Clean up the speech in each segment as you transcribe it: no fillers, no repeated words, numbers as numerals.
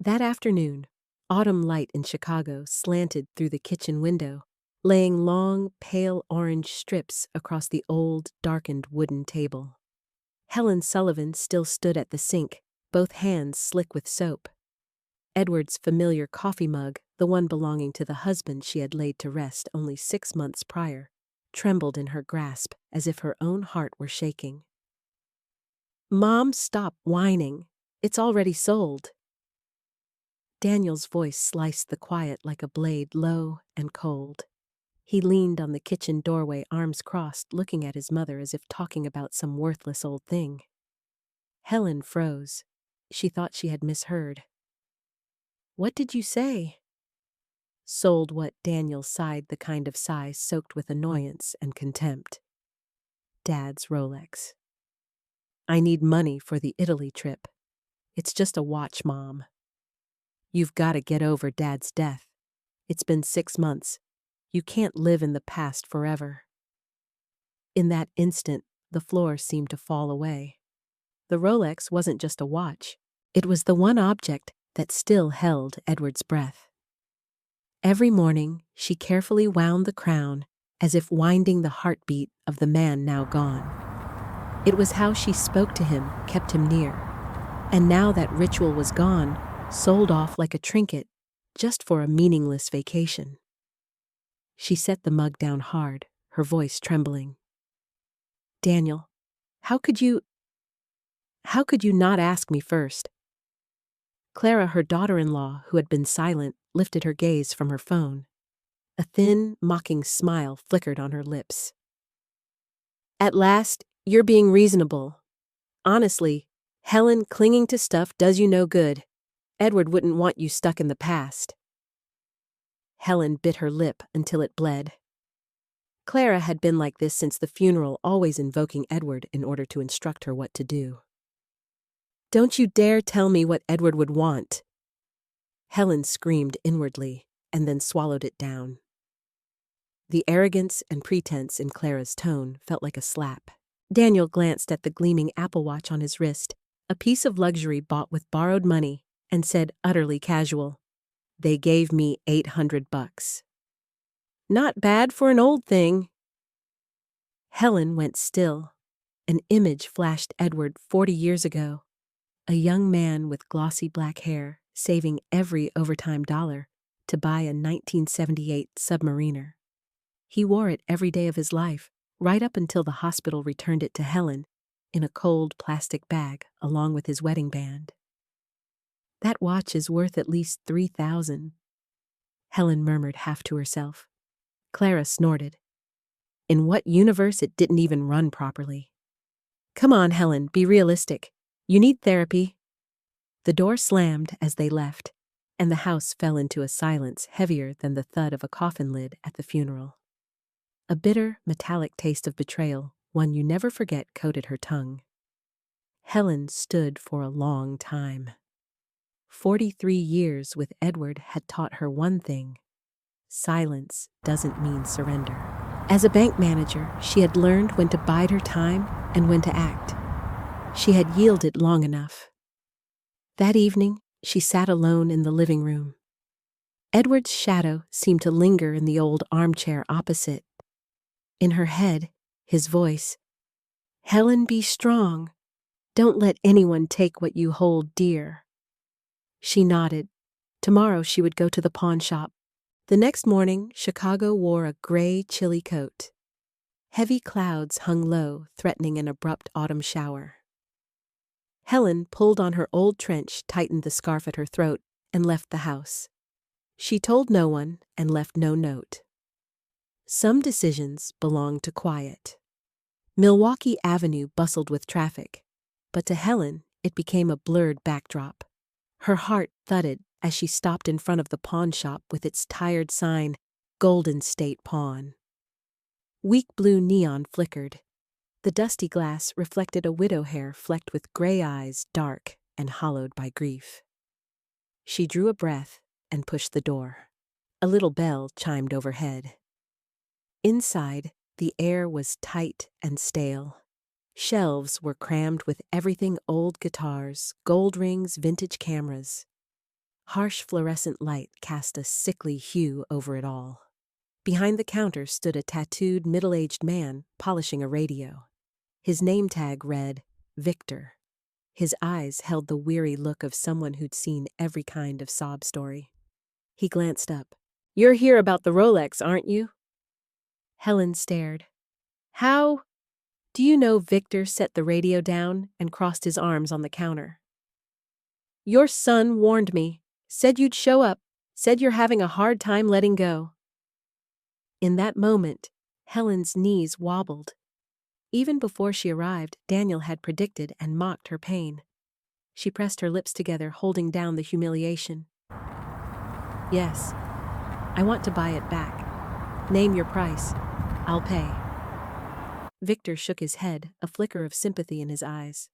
That afternoon, autumn light in Chicago slanted through the kitchen window, laying long, pale orange strips across the old, darkened wooden table. Helen Sullivan still stood at the sink, both hands slick with soap. Edward's familiar coffee mug, the one belonging to the husband she had laid to rest only 6 months prior, trembled in her grasp as if her own heart were shaking. "Mom, stop whining. It's already sold." Daniel's voice sliced the quiet like a blade, low and cold. He leaned on the kitchen doorway, arms crossed, looking at his mother as if talking about some worthless old thing. Helen froze. She thought she had misheard. "What did you say?" "Sold what?" Daniel sighed, the kind of sigh soaked with annoyance and contempt. "Dad's Rolex. I need money for the Italy trip. It's just a watch, Mom. You've got to get over Dad's death. It's been 6 months. You can't live in the past forever." In that instant, the floor seemed to fall away. The Rolex wasn't just a watch. It was the one object that still held Edward's breath. Every morning, she carefully wound the crown as if winding the heartbeat of the man now gone. It was how she spoke to him, kept him near. And now that ritual was gone, sold off like a trinket, just for a meaningless vacation. She set the mug down hard, her voice trembling. "Daniel, how could you not ask me first?" Clara, her daughter-in-law, who had been silent, lifted her gaze from her phone. A thin, mocking smile flickered on her lips. "At last, you're being reasonable. Honestly, Helen, clinging to stuff does you no good. Edward wouldn't want you stuck in the past." Helen bit her lip until it bled. Clara had been like this since the funeral, always invoking Edward in order to instruct her what to do. "Don't you dare tell me what Edward would want." Helen screamed inwardly and then swallowed it down. The arrogance and pretense in Clara's tone felt like a slap. Daniel glanced at the gleaming Apple Watch on his wrist, a piece of luxury bought with borrowed money, and said, utterly casual, "They gave me $800. Not bad for an old thing." Helen went still. An image flashed Edward 40 years ago. A young man with glossy black hair, saving every overtime dollar to buy a 1978 Submariner. He wore it every day of his life, right up until the hospital returned it to Helen in a cold plastic bag along with his wedding band. "That watch is worth at least $3,000. Helen murmured half to herself. Clara snorted. In what universe it didn't even run properly? "Come on, Helen, be realistic. You need therapy." The door slammed as they left, and the house fell into a silence heavier than the thud of a coffin lid at the funeral. A bitter, metallic taste of betrayal, one you never forget, coated her tongue. Helen stood for a long time. 43 years with Edward had taught her one thing: silence doesn't mean surrender. As a bank manager, she had learned when to bide her time and when to act. She had yielded long enough. That evening, she sat alone in the living room. Edward's shadow seemed to linger in the old armchair opposite. In her head, his voice, "Helen, be strong. Don't let anyone take what you hold dear." She nodded. Tomorrow she would go to the pawn shop. The next morning, Chicago wore a gray, chilly coat. Heavy clouds hung low, threatening an abrupt autumn shower. Helen pulled on her old trench, tightened the scarf at her throat, and left the house. She told no one and left no note. Some decisions belonged to quiet. Milwaukee Avenue bustled with traffic, but to Helen it became a blurred backdrop. Her heart thudded as she stopped in front of the pawn shop with its tired sign, "Golden State Pawn." Weak blue neon flickered. The dusty glass reflected a widow hair flecked with gray eyes, dark and hollowed by grief. She drew a breath and pushed the door. A little bell chimed overhead. Inside, the air was tight and stale. Shelves were crammed with everything: old guitars, gold rings, vintage cameras. Harsh fluorescent light cast a sickly hue over it all. Behind the counter stood a tattooed middle-aged man polishing a radio. His name tag read, Victor. His eyes held the weary look of someone who'd seen every kind of sob story. He glanced up. "You're here about the Rolex, aren't you?" Helen stared. "How?" "Do you know Victor set the radio down and crossed his arms on the counter? Your son warned me, said you'd show up, said you're having a hard time letting go." In that moment, Helen's knees wobbled. Even before she arrived, Daniel had predicted and mocked her pain. She pressed her lips together, holding down the humiliation. "Yes, I want to buy it back. Name your price. I'll pay." Victor shook his head, a flicker of sympathy in his eyes.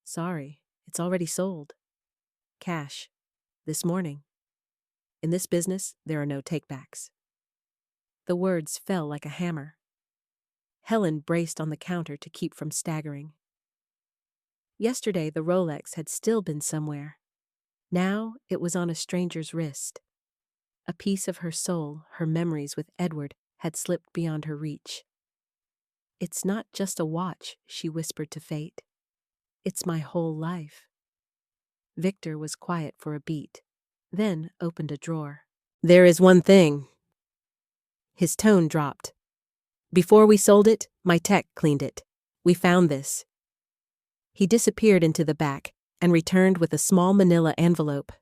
"Sorry, it's already sold. Cash. This morning. In this business, there are no takebacks." The words fell like a hammer. Helen braced on the counter to keep from staggering. Yesterday, the Rolex had still been somewhere. Now it was on a stranger's wrist. A piece of her soul, her memories with Edward, had slipped beyond her reach. "It's not just a watch," she whispered to fate. "It's my whole life." Victor was quiet for a beat, then opened a drawer. "There is one thing." His tone dropped. "Before we sold it, my tech cleaned it. We found this." He disappeared into the back and returned with a small manila envelope.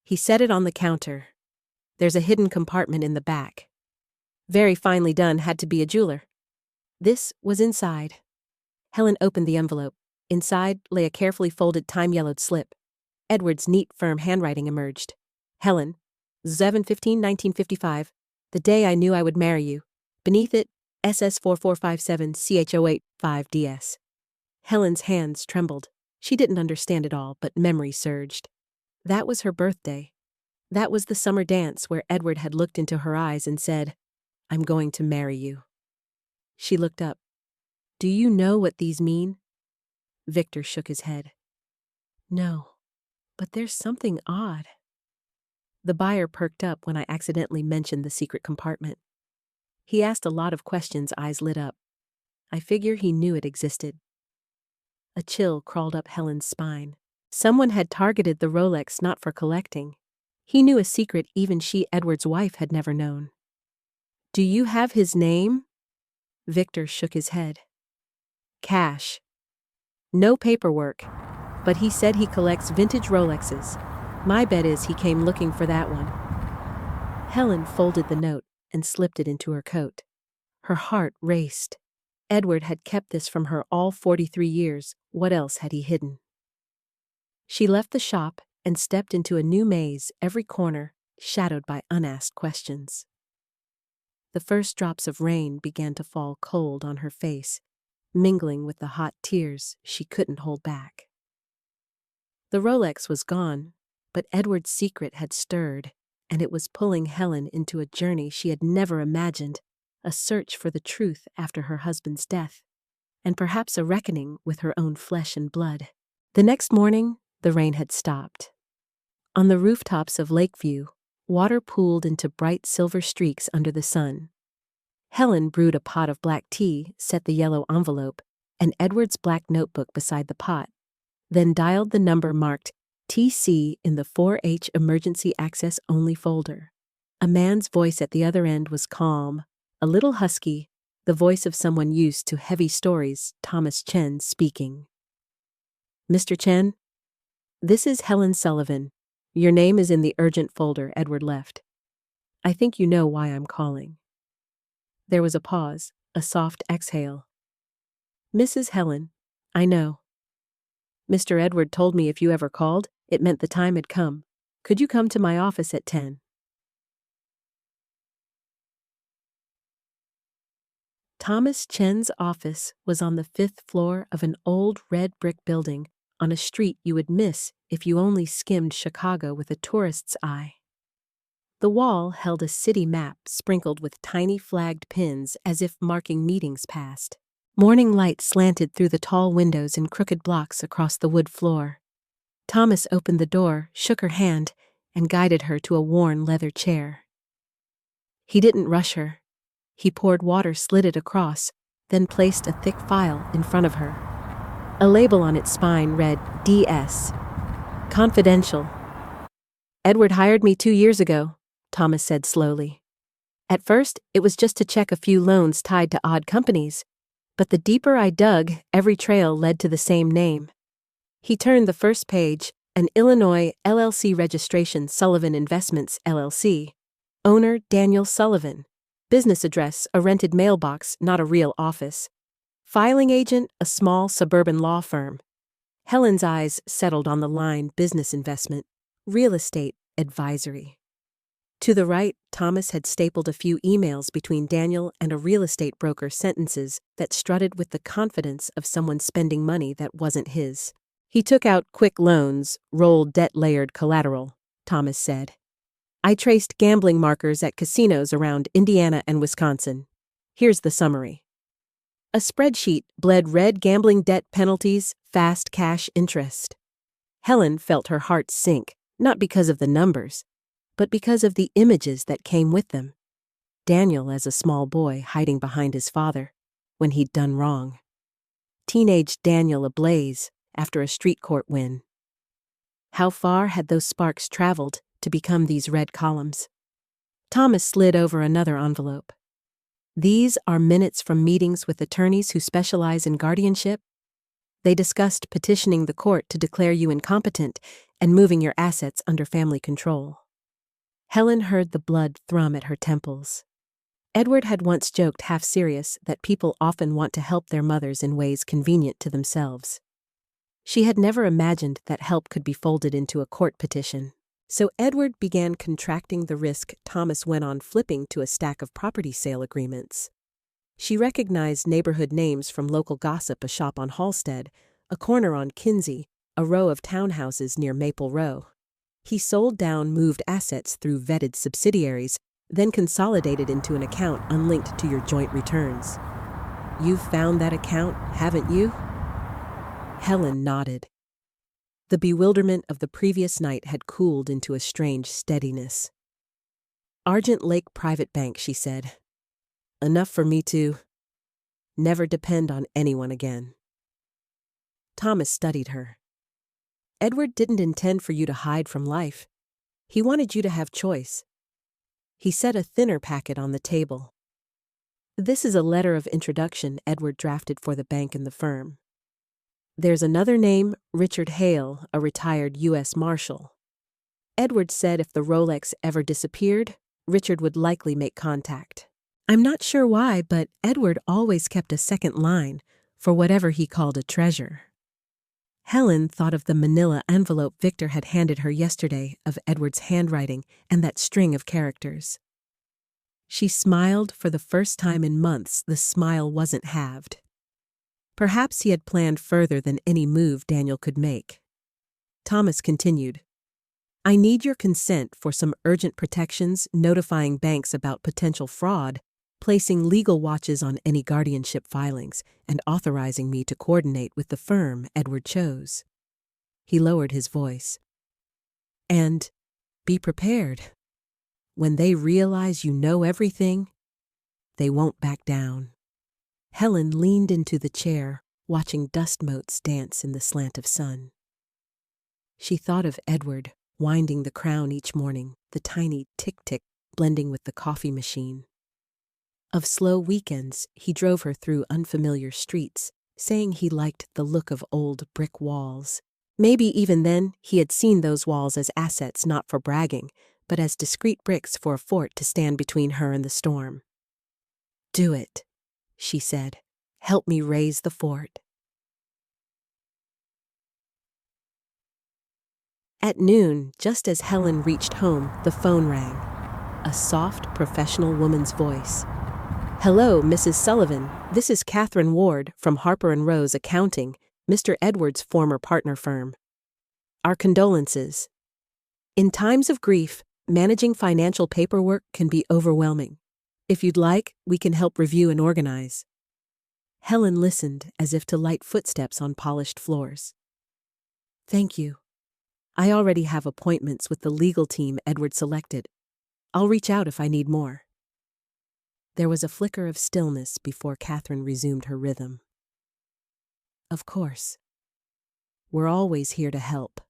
He set it on the counter. "There's a hidden compartment in the back. Very finely done, had to be a jeweler." This was inside. Helen opened the envelope. Inside lay a carefully folded time-yellowed slip. Edward's neat, firm handwriting emerged. "Helen, 7/15/1955, the day I knew I would marry you. Beneath it, SS4457CH085DS. Helen's hands trembled. She didn't understand it all, but memory surged. That was her birthday. That was the summer dance where Edward had looked into her eyes and said, "I'm going to marry you." She looked up. "Do you know what these mean?" Victor shook his head. "No, but there's something odd." The buyer perked up when I accidentally mentioned the secret compartment. He asked a lot of questions, eyes lit up. I figure he knew it existed. A chill crawled up Helen's spine. Someone had targeted the Rolex not for collecting. He knew a secret even she, Edward's wife, had never known. "Do you have his name?" Victor shook his head. "Cash. No paperwork, but he said he collects vintage Rolexes. My bet is he came looking for that one." Helen folded the note and slipped it into her coat. Her heart raced. Edward had kept this from her all 43 years. What else had he hidden? She left the shop and stepped into a new maze, every corner shadowed by unasked questions. The first drops of rain began to fall cold on her face, mingling with the hot tears she couldn't hold back. The Rolex was gone, but Edward's secret had stirred, and it was pulling Helen into a journey she had never imagined, a search for the truth after her husband's death, and perhaps a reckoning with her own flesh and blood. The next morning, the rain had stopped. On the rooftops of Lakeview, water pooled into bright silver streaks under the sun. Helen brewed a pot of black tea, set the yellow envelope and Edward's black notebook beside the pot, then dialed the number marked TC in the 4H Emergency Access Only folder. A man's voice at the other end was calm, a little husky, the voice of someone used to heavy stories, Thomas Chen speaking. "Mr. Chen, this is Helen Sullivan. Your name is in the urgent folder Edward left. I think you know why I'm calling." There was a pause, a soft exhale. "Mrs. Helen, I know. Mr. Edward told me if you ever called, it meant the time had come. Could you come to my office at 10? Thomas Chen's office was on the 5th floor of an old red brick building on a street you would miss if you only skimmed Chicago with a tourist's eye. The wall held a city map sprinkled with tiny flagged pins as if marking meetings past. Morning light slanted through the tall windows in crooked blocks across the wood floor. Thomas opened the door, shook her hand, and guided her to a worn leather chair. He didn't rush her. He poured water, slid it across, then placed a thick file in front of her. A label on its spine read DS. Confidential. Edward hired me 2 years ago, Thomas said slowly. At first, it was just to check a few loans tied to odd companies, but the deeper I dug, every trail led to the same name. He turned the first page, an Illinois LLC registration, Sullivan Investments, LLC. Owner, Daniel Sullivan. Business address, a rented mailbox, not a real office. Filing agent, a small suburban law firm. Helen's eyes settled on the line business investment, real estate advisory. To the right, Thomas had stapled a few emails between Daniel and a real estate broker, sentences that strutted with the confidence of someone spending money that wasn't his. He took out quick loans, rolled debt-layered collateral, Thomas said. I traced gambling markers at casinos around Indiana and Wisconsin. Here's the summary. A spreadsheet bled red: gambling debt penalties, fast cash interest. Helen felt her heart sink, not because of the numbers, but because of the images that came with them. Daniel as a small boy hiding behind his father when he'd done wrong. Teenage Daniel ablaze after a street court win. How far had those sparks traveled to become these red columns? Thomas slid over another envelope. These are minutes from meetings with attorneys who specialize in guardianship. They discussed petitioning the court to declare you incompetent and moving your assets under family control. Helen heard the blood thrum at her temples. Edward had once joked, half serious, that people often want to help their mothers in ways convenient to themselves. She had never imagined that help could be folded into a court petition. So Edward began contracting the risk. Thomas went on flipping to a stack of property sale agreements. She recognized neighborhood names from local gossip: a shop on Halstead, a corner on Kinsey, a row of townhouses near Maple Row. He sold down moved assets through vetted subsidiaries, then consolidated into an account unlinked to your joint returns. You've found that account, haven't you? Helen nodded. The bewilderment of the previous night had cooled into a strange steadiness. Argent Lake Private Bank, she said. Enough for me to never depend on anyone again. Thomas studied her. Edward didn't intend for you to hide from life. He wanted you to have choice. He set a thinner packet on the table. This is a letter of introduction Edward drafted for the bank and the firm. There's another name, Richard Hale, a retired U.S. Marshal. Edward said if the Rolex ever disappeared, Richard would likely make contact. I'm not sure why, but Edward always kept a second line for whatever he called a treasure. Helen thought of the manila envelope Victor had handed her yesterday, of Edward's handwriting and that string of characters. She smiled. For the first time in months, the smile wasn't halved. Perhaps he had planned further than any move Daniel could make. Thomas continued, I need your consent for some urgent protections, notifying banks about potential fraud, placing legal watches on any guardianship filings, and authorizing me to coordinate with the firm Edward chose. He lowered his voice. And be prepared. When they realize you know everything, they won't back down. Helen leaned into the chair, watching dust motes dance in the slant of sun. She thought of Edward, winding the crown each morning, the tiny tick-tick blending with the coffee machine. Of slow weekends, he drove her through unfamiliar streets, saying he liked the look of old brick walls. Maybe even then he had seen those walls as assets not for bragging, but as discreet bricks for a fort to stand between her and the storm. Do it, she said. Help me raise the fort. At noon, just as Helen reached home, the phone rang. A soft, professional woman's voice. Hello, Mrs. Sullivan. This is Catherine Ward from Harper & Rose Accounting, Mr. Edwards' former partner firm. Our condolences. In times of grief, managing financial paperwork can be overwhelming. If you'd like, we can help review and organize. Helen listened as if to light footsteps on polished floors. Thank you. I already have appointments with the legal team Edward selected. I'll reach out if I need more. There was a flicker of stillness before Catherine resumed her rhythm. Of course. We're always here to help.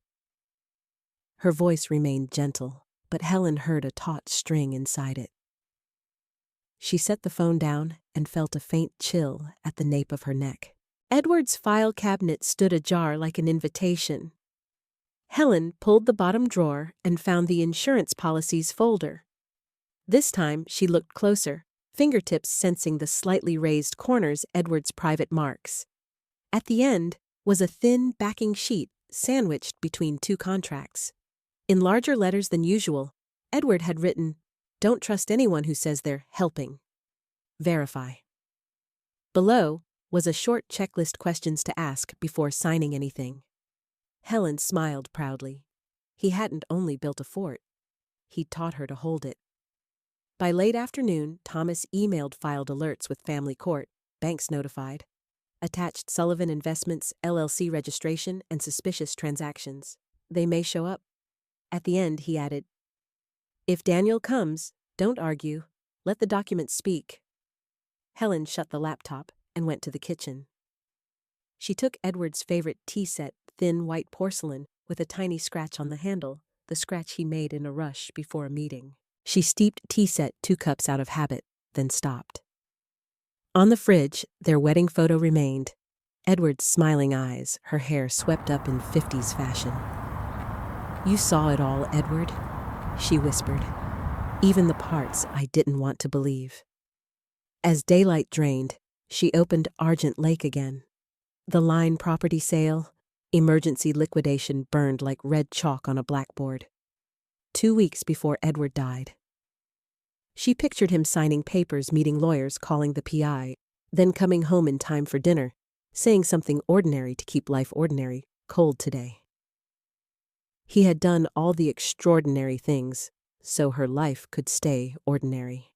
Her voice remained gentle, but Helen heard a taut string inside it. She set the phone down and felt a faint chill at the nape of her neck. Edward's file cabinet stood ajar like an invitation. Helen pulled the bottom drawer and found the insurance policies folder. This time she looked closer, fingertips sensing the slightly raised corners Edward's private marks. At the end was a thin backing sheet sandwiched between two contracts. In larger letters than usual, Edward had written, "Don't trust anyone who says they're helping. Verify." Below was a short checklist questions to ask before signing anything. Helen smiled proudly. He hadn't only built a fort. He'd taught her to hold it. By late afternoon, Thomas emailed filed alerts with family court, banks notified, attached Sullivan Investments LLC registration and suspicious transactions. They may show up. At the end, he added, "If Daniel comes, don't argue. Let the documents speak." Helen shut the laptop and went to the kitchen. She took Edward's favorite tea set, thin white porcelain with a tiny scratch on the handle, the scratch he made in a rush before a meeting. She steeped tea set 2 cups out of habit, then stopped. On the fridge, their wedding photo remained. Edward's smiling eyes, her hair swept up in 50s fashion. "You saw it all, Edward," she whispered. "Even the parts I didn't want to believe." As daylight drained, she opened Argent Lake again. The line property sale, emergency liquidation burned like red chalk on a blackboard. 2 weeks before Edward died. She pictured him signing papers, meeting lawyers, calling the PI, then coming home in time for dinner, saying something ordinary to keep life ordinary, cold today. He had done all the extraordinary things, so her life could stay ordinary.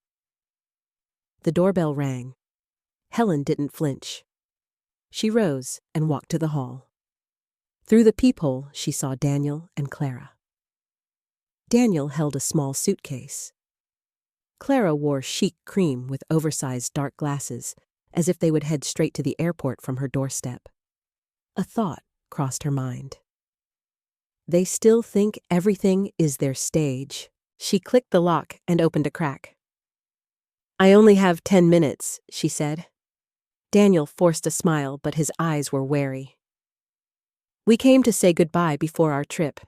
The doorbell rang. Helen didn't flinch. She rose and walked to the hall. Through the peephole, she saw Daniel and Clara. Daniel held a small suitcase. Clara wore chic cream with oversized dark glasses, as if they would head straight to the airport from her doorstep. A thought crossed her mind. They still think everything is their stage. She clicked the lock and opened a crack. "I only have 10 minutes, she said. Daniel forced a smile, but his eyes were wary. "We came to say goodbye before our trip.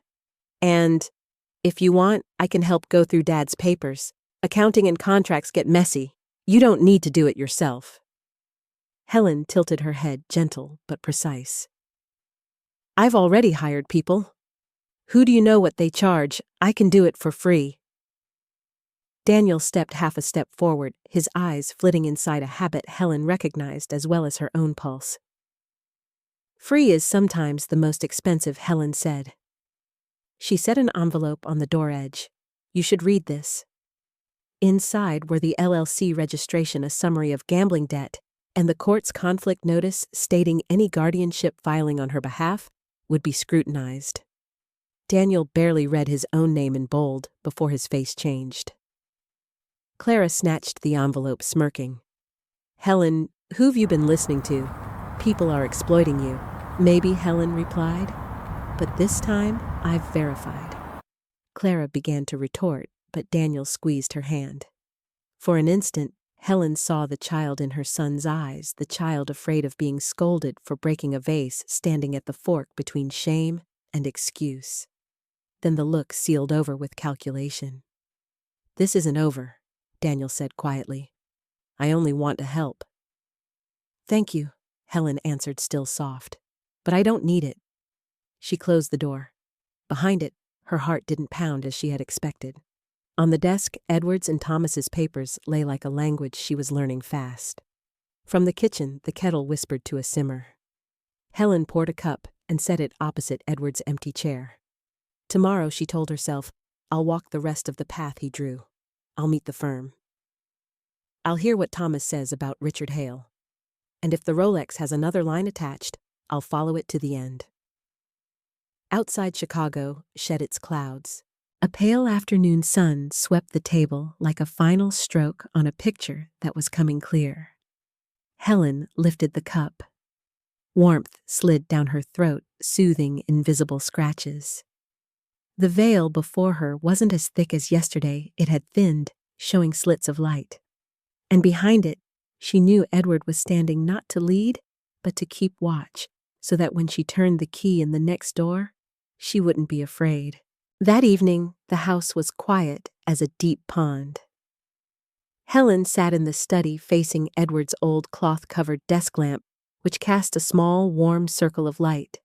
And, if you want, I can help go through Dad's papers. Accounting and contracts get messy. You don't need to do it yourself." Helen tilted her head, gentle but precise. "I've already hired people. Who do you know what they charge? I can do it for free." Daniel stepped half a step forward, his eyes flitting inside a habit Helen recognized as well as her own pulse. "Free is sometimes the most expensive," Helen said. She set an envelope on the door edge. "You should read this." Inside were the LLC registration, a summary of gambling debt, and the court's conflict notice stating any guardianship filing on her behalf would be scrutinized. Daniel barely read his own name in bold before his face changed. Clara snatched the envelope, smirking. "Helen, who've you been listening to? People are exploiting you." "Maybe," Helen replied. "But this time, I've verified." Clara began to retort, but Daniel squeezed her hand. For an instant, Helen saw the child in her son's eyes, the child afraid of being scolded for breaking a vase, standing at the fork between shame and excuse. Then the look sealed over with calculation. "This isn't over," Daniel said quietly. "I only want to help." "Thank you," Helen answered, still soft. "But I don't need it." She closed the door. Behind it, her heart didn't pound as she had expected. On the desk, Edward's and Thomas's papers lay like a language she was learning fast. From the kitchen, the kettle whispered to a simmer. Helen poured a cup and set it opposite Edward's empty chair. Tomorrow, she told herself, I'll walk the rest of the path he drew. I'll meet the firm. I'll hear what Thomas says about Richard Hale. And if the Rolex has another line attached, I'll follow it to the end. Outside Chicago shed its clouds. A pale afternoon sun swept the table like a final stroke on a picture that was coming clear. Helen lifted the cup. Warmth slid down her throat, soothing invisible scratches. The veil before her wasn't as thick as yesterday. It had thinned, showing slits of light. And behind it, she knew Edward was standing not to lead, but to keep watch, so that when she turned the key in the next door, she wouldn't be afraid. That evening, the house was quiet as a deep pond. Helen sat in the study facing Edward's old cloth-covered desk lamp, which cast a small, warm circle of light.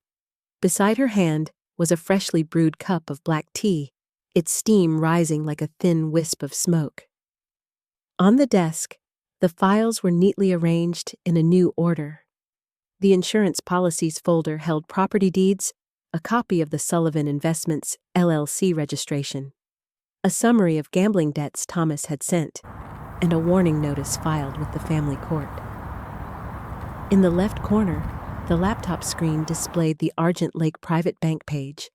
Beside her hand was a freshly brewed cup of black tea, its steam rising like a thin wisp of smoke. On the desk, the files were neatly arranged in a new order. The insurance policies folder held property deeds, a copy of the Sullivan Investments LLC registration, a summary of gambling debts Thomas had sent, and a warning notice filed with the family court. In the left corner, the laptop screen displayed the Argent Lake Private Bank page,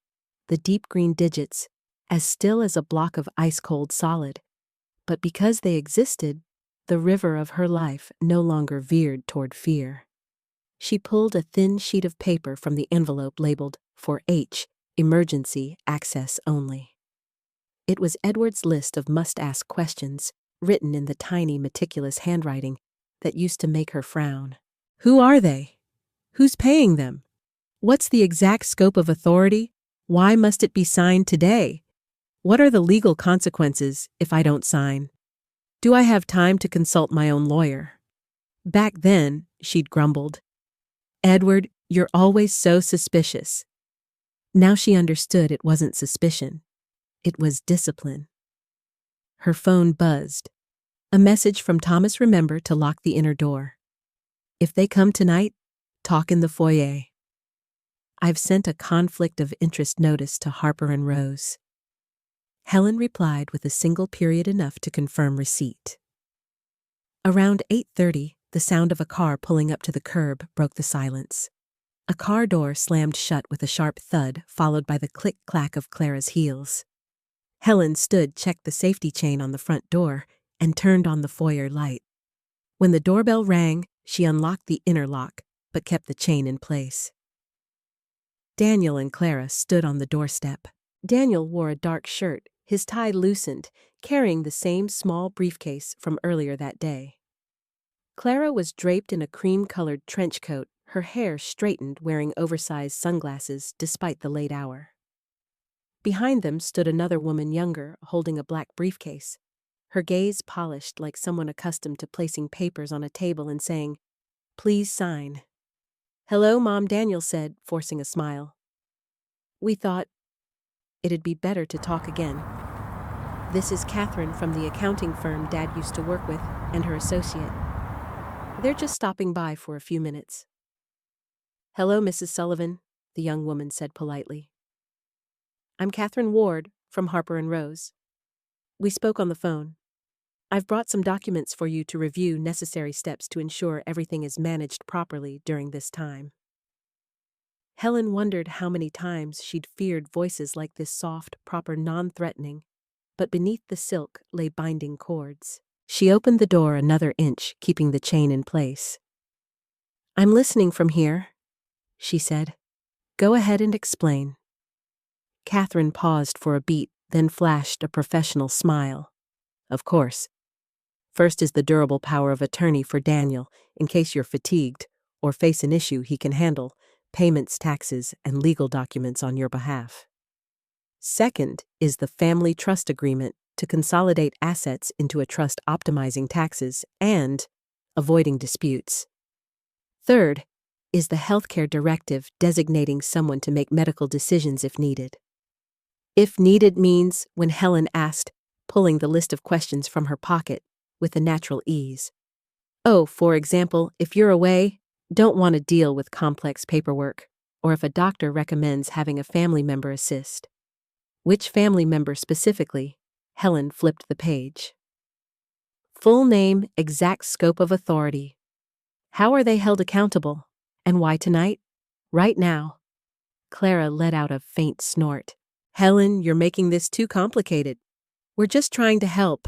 the deep green digits, as still as a block of ice-cold solid. But because they existed, the river of her life no longer veered toward fear. She pulled a thin sheet of paper from the envelope labeled, "For H, Emergency Access Only." It was Edward's list of must-ask questions, written in the tiny, meticulous handwriting that used to make her frown. Who are they? Who's paying them? What's the exact scope of authority? Why must it be signed today? What are the legal consequences if I don't sign? Do I have time to consult my own lawyer? Back then, she'd grumbled, "Edward, you're always so suspicious." Now she understood it wasn't suspicion. It was discipline. Her phone buzzed. A message from Thomas. Remember to lock the inner door. If they come tonight, talk in the foyer. I've sent a conflict of interest notice to Harper and Rose. Helen replied with a single period enough to confirm receipt. Around 8:30, the sound of a car pulling up to the curb broke the silence. A car door slammed shut with a sharp thud, followed by the click-clack of Clara's heels. Helen stood, checked the safety chain on the front door, and turned on the foyer light. When the doorbell rang, she unlocked the inner lock, but kept the chain in place. Daniel and Clara stood on the doorstep. Daniel wore a dark shirt, his tie loosened, carrying the same small briefcase from earlier that day. Clara was draped in a cream-colored trench coat, her hair straightened, wearing oversized sunglasses despite the late hour. Behind them stood another woman younger, holding a black briefcase, her gaze polished like someone accustomed to placing papers on a table and saying, "Please sign." "Hello, Mom," Daniel said, forcing a smile. "We thought it'd be better to talk again. This is Catherine from the accounting firm Dad used to work with, and her associate. They're just stopping by for a few minutes." "Hello, Mrs. Sullivan," the young woman said politely. "I'm Catherine Ward from Harper and Rose. We spoke on the phone. I've brought some documents for you to review, necessary steps to ensure everything is managed properly during this time." Helen wondered how many times she'd feared voices like this, soft, proper, non-threatening, but beneath the silk lay binding cords. She opened the door another inch, keeping the chain in place. "I'm listening from here," she said. "Go ahead and explain." Catherine paused for a beat, then flashed a professional smile. "Of course. First is the durable power of attorney for Daniel, in case you're fatigued or face an issue he can handle, payments, taxes, and legal documents on your behalf. Second is the family trust agreement to consolidate assets into a trust, optimizing taxes and avoiding disputes. Third is the healthcare directive designating someone to make medical decisions if needed. If needed means, when Helen asked, pulling the list of questions from her pocket with a natural ease. "Oh, for example, if you're away, don't want to deal with complex paperwork, or if a doctor recommends having a family member assist." Which family member specifically? Helen flipped the page. Full name, exact scope of authority. How are they held accountable? And why tonight? Right now. Clara let out a faint snort. Helen, you're making this too complicated. We're just trying to help.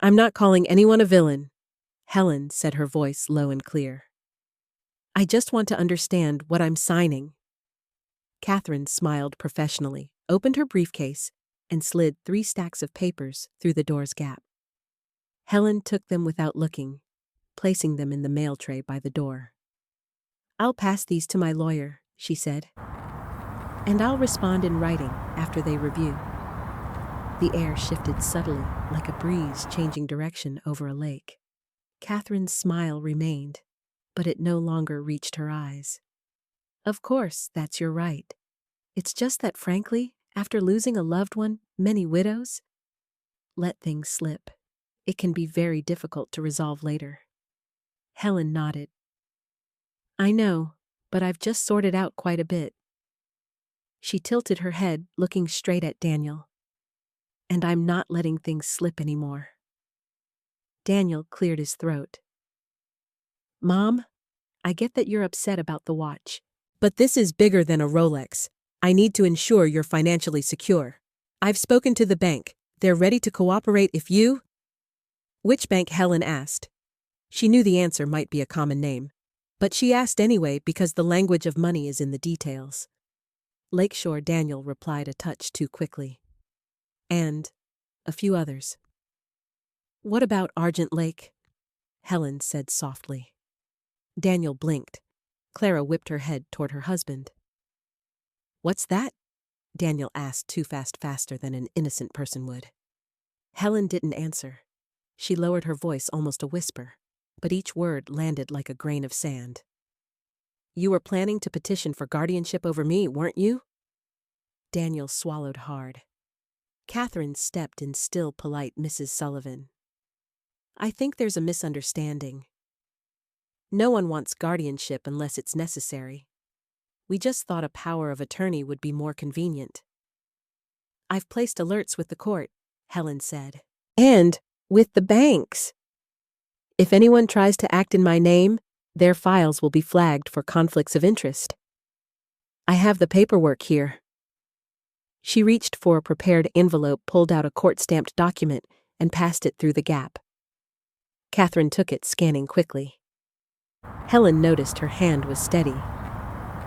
I'm not calling anyone a villain. Helen said, her voice low and clear. I just want to understand what I'm signing. Catherine smiled professionally, opened her briefcase, and slid 3 stacks of papers through the door's gap. Helen took them without looking, placing them in the mail tray by the door. I'll pass these to my lawyer, she said, and I'll respond in writing after they review. The air shifted subtly, like a breeze changing direction over a lake. Catherine's smile remained, but it no longer reached her eyes. Of course, that's your right. It's just that, frankly, after losing a loved one, many widows let things slip. It can be very difficult to resolve later. Helen nodded. I know, but I've just sorted out quite a bit. She tilted her head, looking straight at Daniel. And I'm not letting things slip anymore. Daniel cleared his throat. Mom, I get that you're upset about the watch, but this is bigger than a Rolex. I need to ensure you're financially secure. I've spoken to the bank. They're ready to cooperate if you... Which bank? Helen asked. She knew the answer might be a common name, but she asked anyway because the language of money is in the details. Lakeshore, Daniel replied a touch too quickly. And a few others. What about Argent Lake? Helen said softly. Daniel blinked. Clara whipped her head toward her husband. What's that? Daniel asked too fast, faster than an innocent person would. Helen didn't answer. She lowered her voice almost a whisper, but each word landed like a grain of sand. You were planning to petition for guardianship over me, weren't you? Daniel swallowed hard. Catherine stepped in still polite Mrs. Sullivan. I think there's a misunderstanding. No one wants guardianship unless it's necessary. We just thought a power of attorney would be more convenient. I've placed alerts with the court, Helen said. And with the banks. If anyone tries to act in my name, their files will be flagged for conflicts of interest. I have the paperwork here. She reached for a prepared envelope, pulled out a court-stamped document, and passed it through the gap. Catherine took it, scanning quickly. Helen noticed her hand was steady.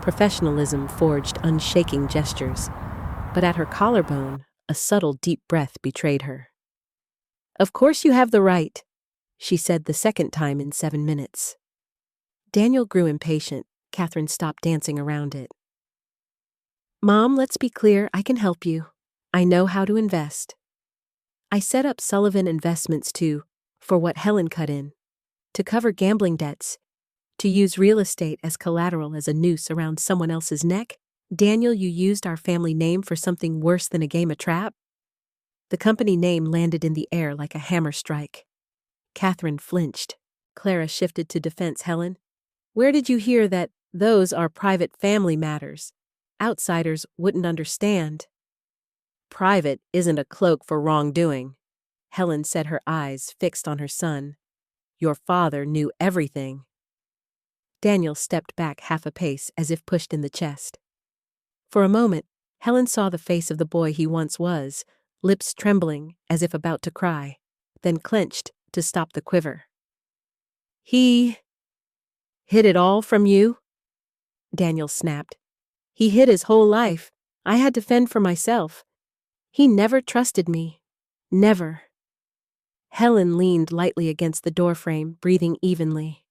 Professionalism forged unshaking gestures, but at her collarbone, a subtle, deep breath betrayed her. Of course you have the right, she said the second time in 7 minutes. Daniel grew impatient. Catherine stopped dancing around it. Mom, let's be clear, I can help you. I know how to invest. I set up Sullivan Investments for what Helen cut in, to cover gambling debts, to use real estate as collateral as a noose around someone else's neck. Daniel, you used our family name for something worse than a game of trap? The company name landed in the air like a hammer strike. Catherine flinched. Clara shifted to defense. Helen, where did you hear that those are private family matters? Outsiders wouldn't understand. Private isn't a cloak for wrongdoing, Helen said, her eyes fixed on her son. Your father knew everything. Daniel stepped back half a pace as if pushed in the chest. For a moment, Helen saw the face of the boy he once was, lips trembling as if about to cry, then clenched to stop the quiver. He hid it all from you? Daniel snapped. He hid his whole life. I had to fend for myself. He never trusted me. Never. Helen leaned lightly against the doorframe, breathing evenly.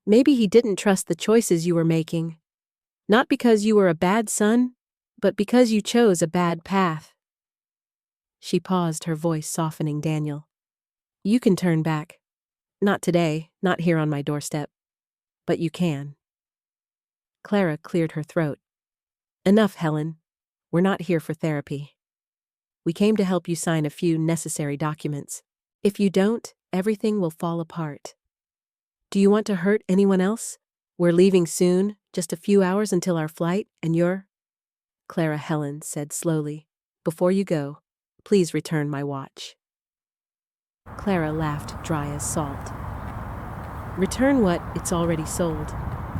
Maybe he didn't trust the choices you were making. Not because you were a bad son, but because you chose a bad path. She paused, her voice softening. Daniel, you can turn back. Not today, not here on my doorstep. But you can. Clara cleared her throat. Enough, Helen. We're not here for therapy. We came to help you sign a few necessary documents. If you don't, everything will fall apart. Do you want to hurt anyone else? We're leaving soon, just a few hours until our flight, and you're... Clara, Helen said slowly, before you go, please return my watch. Clara laughed, dry as salt. Return what? It's already sold.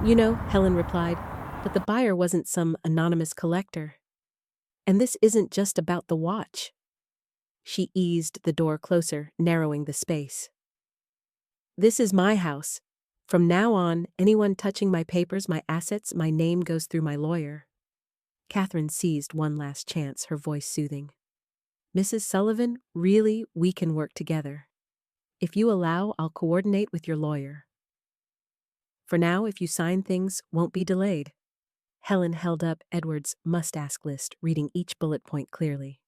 You know, Helen replied, But the buyer wasn't some anonymous collector. And this isn't just about the watch. She eased the door closer, narrowing the space. This is my house. From now on, anyone touching my papers, my assets, my name goes through my lawyer. Catherine seized one last chance, her voice soothing. Mrs. Sullivan, really, we can work together. If you allow, I'll coordinate with your lawyer. For now, if you sign, things won't be delayed. Helen held up Edward's must-ask list, reading each bullet point clearly.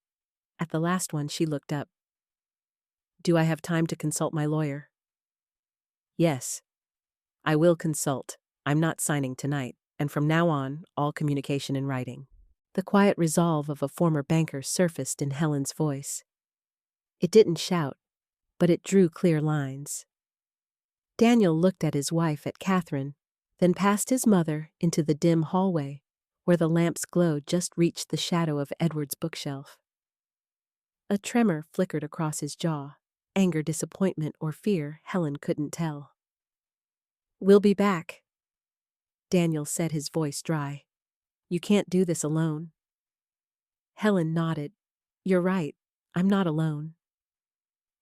At the last one, she looked up. Do I have time to consult my lawyer? Yes. I will consult. I'm not signing tonight, and from now on, all communication in writing. The quiet resolve of a former banker surfaced in Helen's voice. It didn't shout, but it drew clear lines. Daniel looked at his wife, at Catherine, then past his mother into the dim hallway, where the lamp's glow just reached the shadow of Edward's bookshelf. A tremor flickered across his jaw, anger, disappointment, or fear, Helen couldn't tell. We'll be back, Daniel said, his voice dry. You can't do this alone. Helen nodded. You're right, I'm not alone.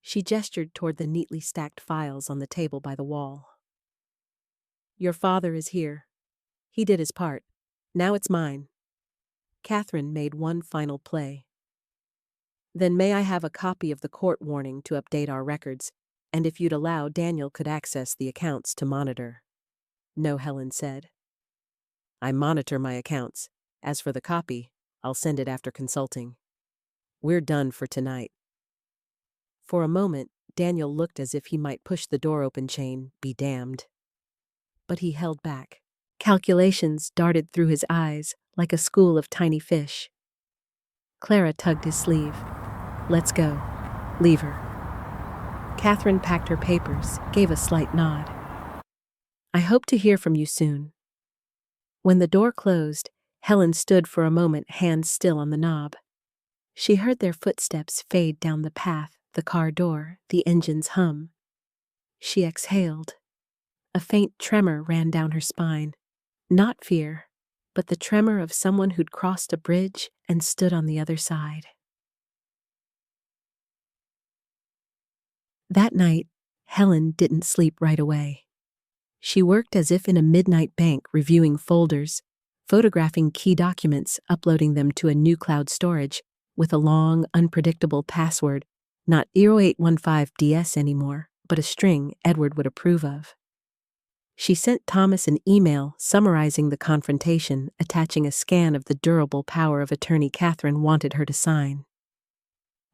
She gestured toward the neatly stacked files on the table by the wall. Your father is here. He did his part. Now it's mine. Catherine made one final play. Then may I have a copy of the court warning to update our records, and if you'd allow, Daniel could access the accounts to monitor. No, Helen said. I monitor my accounts. As for the copy, I'll send it after consulting. We're done for tonight. For a moment, Daniel looked as if he might push the door open, chain, be damned. But he held back. Calculations darted through his eyes like a school of tiny fish. Clara tugged his sleeve. Let's go. Leave her. Catherine packed her papers, gave a slight nod. I hope to hear from you soon. When the door closed, Helen stood for a moment, hands still on the knob. She heard their footsteps fade down the path, the car door, the engine's hum. She exhaled. A faint tremor ran down her spine. Not fear, but the tremor of someone who'd crossed a bridge and stood on the other side. That night, Helen didn't sleep right away. She worked as if in a midnight bank, reviewing folders, photographing key documents, uploading them to a new cloud storage with a long, unpredictable password, not 0815DS anymore, but a string Edward would approve of. She sent Thomas an email summarizing the confrontation, attaching a scan of the durable power of attorney Catherine wanted her to sign.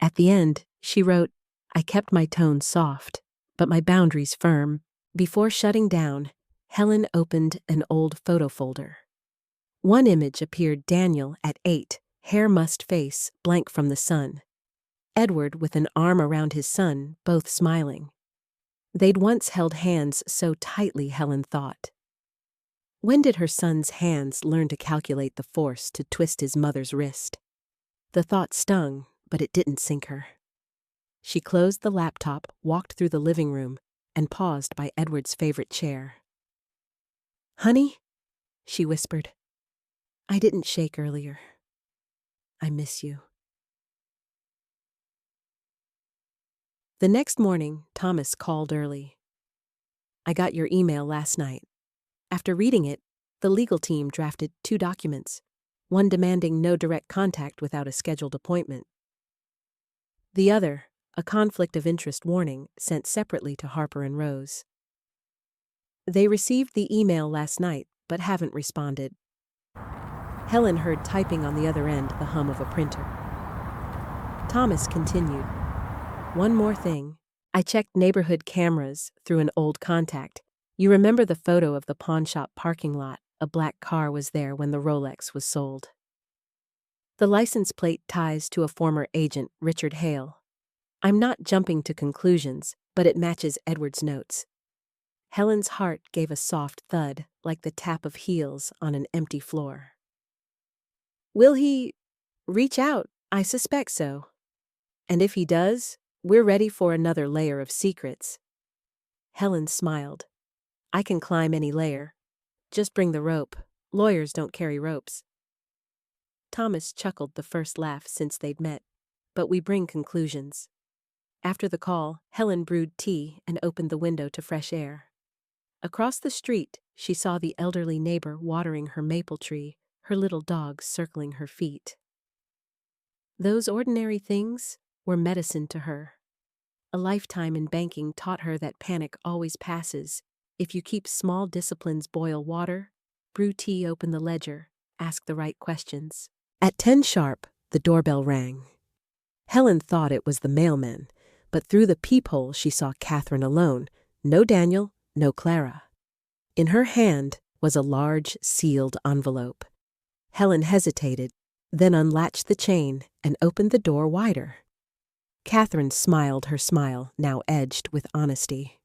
At the end, she wrote, I kept my tone soft, but my boundaries firm. Before shutting down, Helen opened an old photo folder. One image appeared: Daniel at 8, hair mussed face, blank from the sun. Edward with an arm around his son, both smiling. They'd once held hands so tightly, Helen thought. When did her son's hands learn to calculate the force to twist his mother's wrist? The thought stung, but it didn't sink her. She closed the laptop, walked through the living room, and paused by Edward's favorite chair. Honey, she whispered. I didn't shake earlier. I miss you. The next morning, Thomas called early. I got your email last night. After reading it, the legal team drafted 2 documents, one demanding no direct contact without a scheduled appointment. The other, a conflict of interest warning sent separately to Harper and Rose. They received the email last night, but haven't responded. Helen heard typing on the other end, the hum of a printer. Thomas continued. One more thing. I checked neighborhood cameras through an old contact. You remember the photo of the pawnshop parking lot? A black car was there when the Rolex was sold. The license plate ties to a former agent, Richard Hale. I'm not jumping to conclusions, but it matches Edward's notes. Helen's heart gave a soft thud, like the tap of heels on an empty floor. Will he reach out? I suspect so. And if he does, we're ready for another layer of secrets. Helen smiled. I can climb any layer. Just bring the rope. Lawyers don't carry ropes. Thomas chuckled, the first laugh since they'd met. But we bring conclusions. After the call, Helen brewed tea and opened the window to fresh air. Across the street, she saw the elderly neighbor watering her maple tree, her little dogs circling her feet. Those ordinary things were medicine to her. A lifetime in banking taught her that panic always passes. If you keep small disciplines, boil water, brew tea, open the ledger, ask the right questions. At 10 sharp, the doorbell rang. Helen thought it was the mailman, but through the peephole she saw Catherine alone. No Daniel, no Clara. In her hand was a large, sealed envelope. Helen hesitated, then unlatched the chain and opened the door wider. Catherine smiled, her smile now edged with honesty.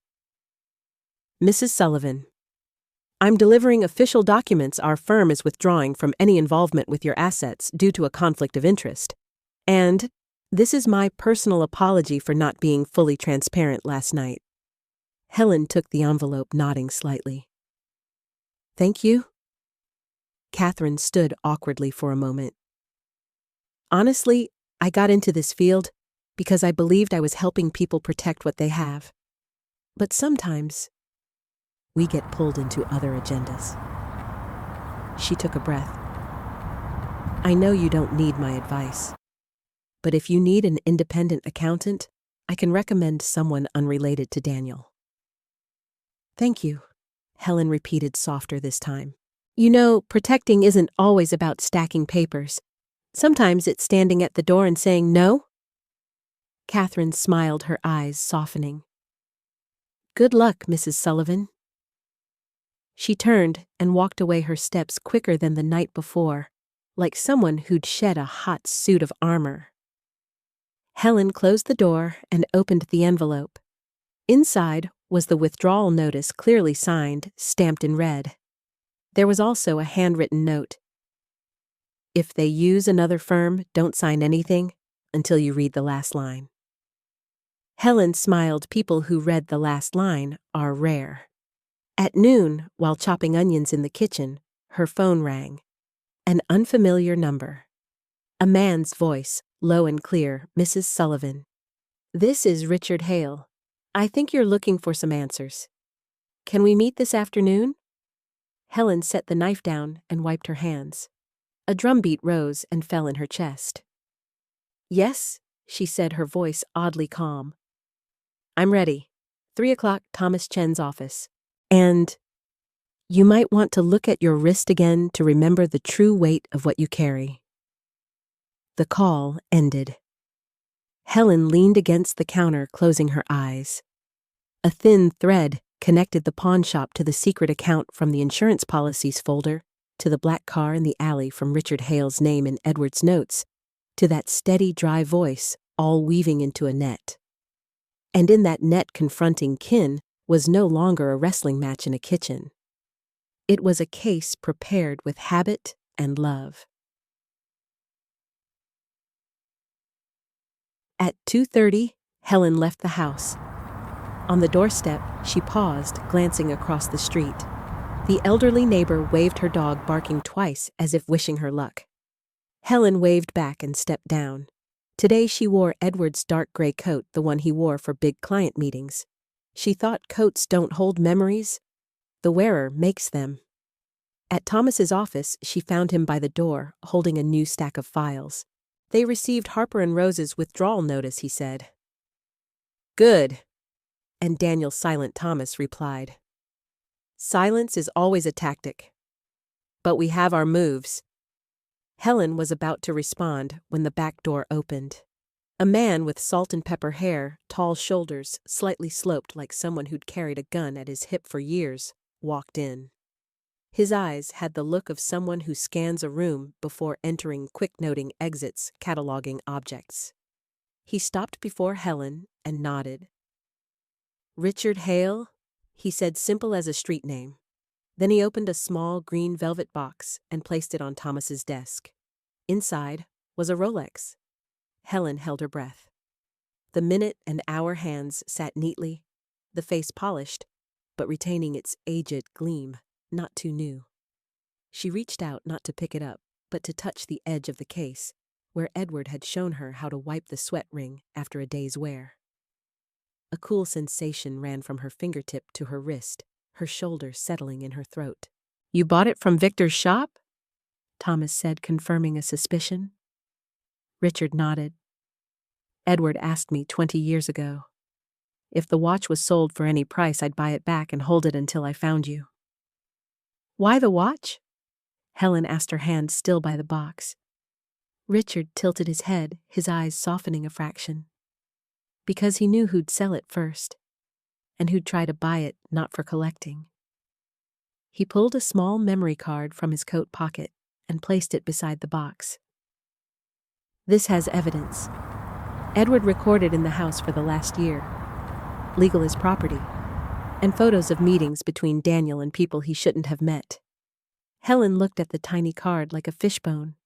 Mrs. Sullivan, I'm delivering official documents. Our firm is withdrawing from any involvement with your assets due to a conflict of interest. And this is my personal apology for not being fully transparent last night. Helen took the envelope, nodding slightly. Thank you. Catherine stood awkwardly for a moment. Honestly, I got into this field because I believed I was helping people protect what they have. But sometimes we get pulled into other agendas. She took a breath. I know you don't need my advice, but if you need an independent accountant, I can recommend someone unrelated to Daniel. Thank you, Helen repeated, softer this time. You know, protecting isn't always about stacking papers. Sometimes it's standing at the door and saying no. Catherine smiled, her eyes softening. Good luck, Mrs. Sullivan. She turned and walked away, her steps quicker than the night before, like someone who'd shed a hot suit of armor. Helen closed the door and opened the envelope. Inside was the withdrawal notice, clearly signed, stamped in red. There was also a handwritten note. If they use another firm, don't sign anything until you read the last line. Helen smiled. People who read the last line are rare. At noon, while chopping onions in the kitchen, her phone rang. An unfamiliar number. A man's voice, low and clear. Mrs. Sullivan. This is Richard Hale. I think you're looking for some answers. Can we meet this afternoon? Helen set the knife down and wiped her hands. A drumbeat rose and fell in her chest. Yes, she said, her voice oddly calm. I'm ready. 3 o'clock, Thomas Chen's office. And you might want to look at your wrist again to remember the true weight of what you carry. The call ended. Helen leaned against the counter, closing her eyes. A thin thread connected the pawn shop to the secret account from the insurance policies folder, to the black car in the alley, from Richard Hale's name in Edward's notes, to that steady, dry voice, all weaving into a net. And in that net, confronting kin was no longer a wrestling match in a kitchen. It was a case prepared with habit and love. At 2:30, Helen left the house. On the doorstep, she paused, glancing across the street. The elderly neighbor waved her dog, barking twice as if wishing her luck. Helen waved back and stepped down. Today she wore Edward's dark gray coat, the one he wore for big client meetings. She thought coats don't hold memories. The wearer makes them. At Thomas's office, she found him by the door, holding a new stack of files. They received Harper & Rose's withdrawal notice, he said. Good. And Daniel's silent Thomas replied. Silence is always a tactic. But we have our moves. Helen was about to respond when the back door opened. A man with salt and pepper hair, tall shoulders, slightly sloped like someone who'd carried a gun at his hip for years, walked in. His eyes had the look of someone who scans a room before entering, quick-noting exits, cataloging objects. He stopped before Helen and nodded. Richard Hale, he said, simple as a street name. Then he opened a small green velvet box and placed it on Thomas's desk. Inside was a Rolex. Helen held her breath. The minute and hour hands sat neatly, the face polished, but retaining its aged gleam, not too new. She reached out not to pick it up, but to touch the edge of the case, where Edward had shown her how to wipe the sweat ring after a day's wear. A cool sensation ran from her fingertip to her wrist, her shoulder settling in her throat. "You bought it from Victor's shop?" Thomas said, confirming a suspicion. Richard nodded. "Edward asked me 20 years ago. If the watch was sold for any price, I'd buy it back and hold it until I found you." "Why the watch?" Helen asked, her hand still by the box. Richard tilted his head, his eyes softening a fraction. "Because he knew who'd sell it first, and who'd try to buy it not for collecting." He pulled a small memory card from his coat pocket and placed it beside the box. "This has evidence. Edward recorded in the house for the last year. Legal as property. And photos of meetings between Daniel and people he shouldn't have met." Helen looked at the tiny card like a fishbone.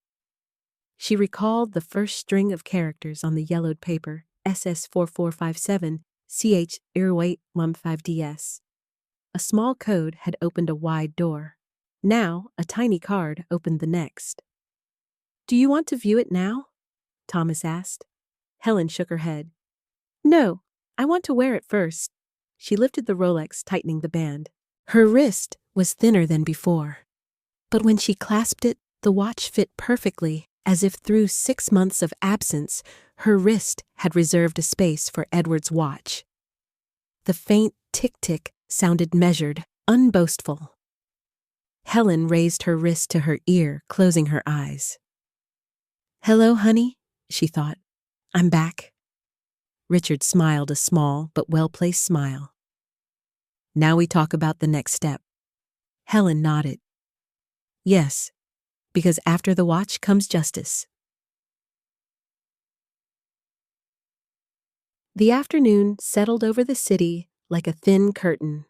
She recalled the first string of characters on the yellowed paper, SS4457 CH0815DS. A small code had opened a wide door. Now, a tiny card opened the next. "Do you want to view it now?" Thomas asked. Helen shook her head. "No, I want to wear it first." She lifted the Rolex, tightening the band. Her wrist was thinner than before. But when she clasped it, the watch fit perfectly, as if through 6 months of absence, her wrist had reserved a space for Edward's watch. The faint tick-tick sounded measured, unboastful. Helen raised her wrist to her ear, closing her eyes. "Hello, honey," she thought. "I'm back." Richard smiled, a small but well-placed smile. "Now we talk about the next step." Helen nodded. "Yes, because after the watch comes justice." The afternoon settled over the city like a thin curtain.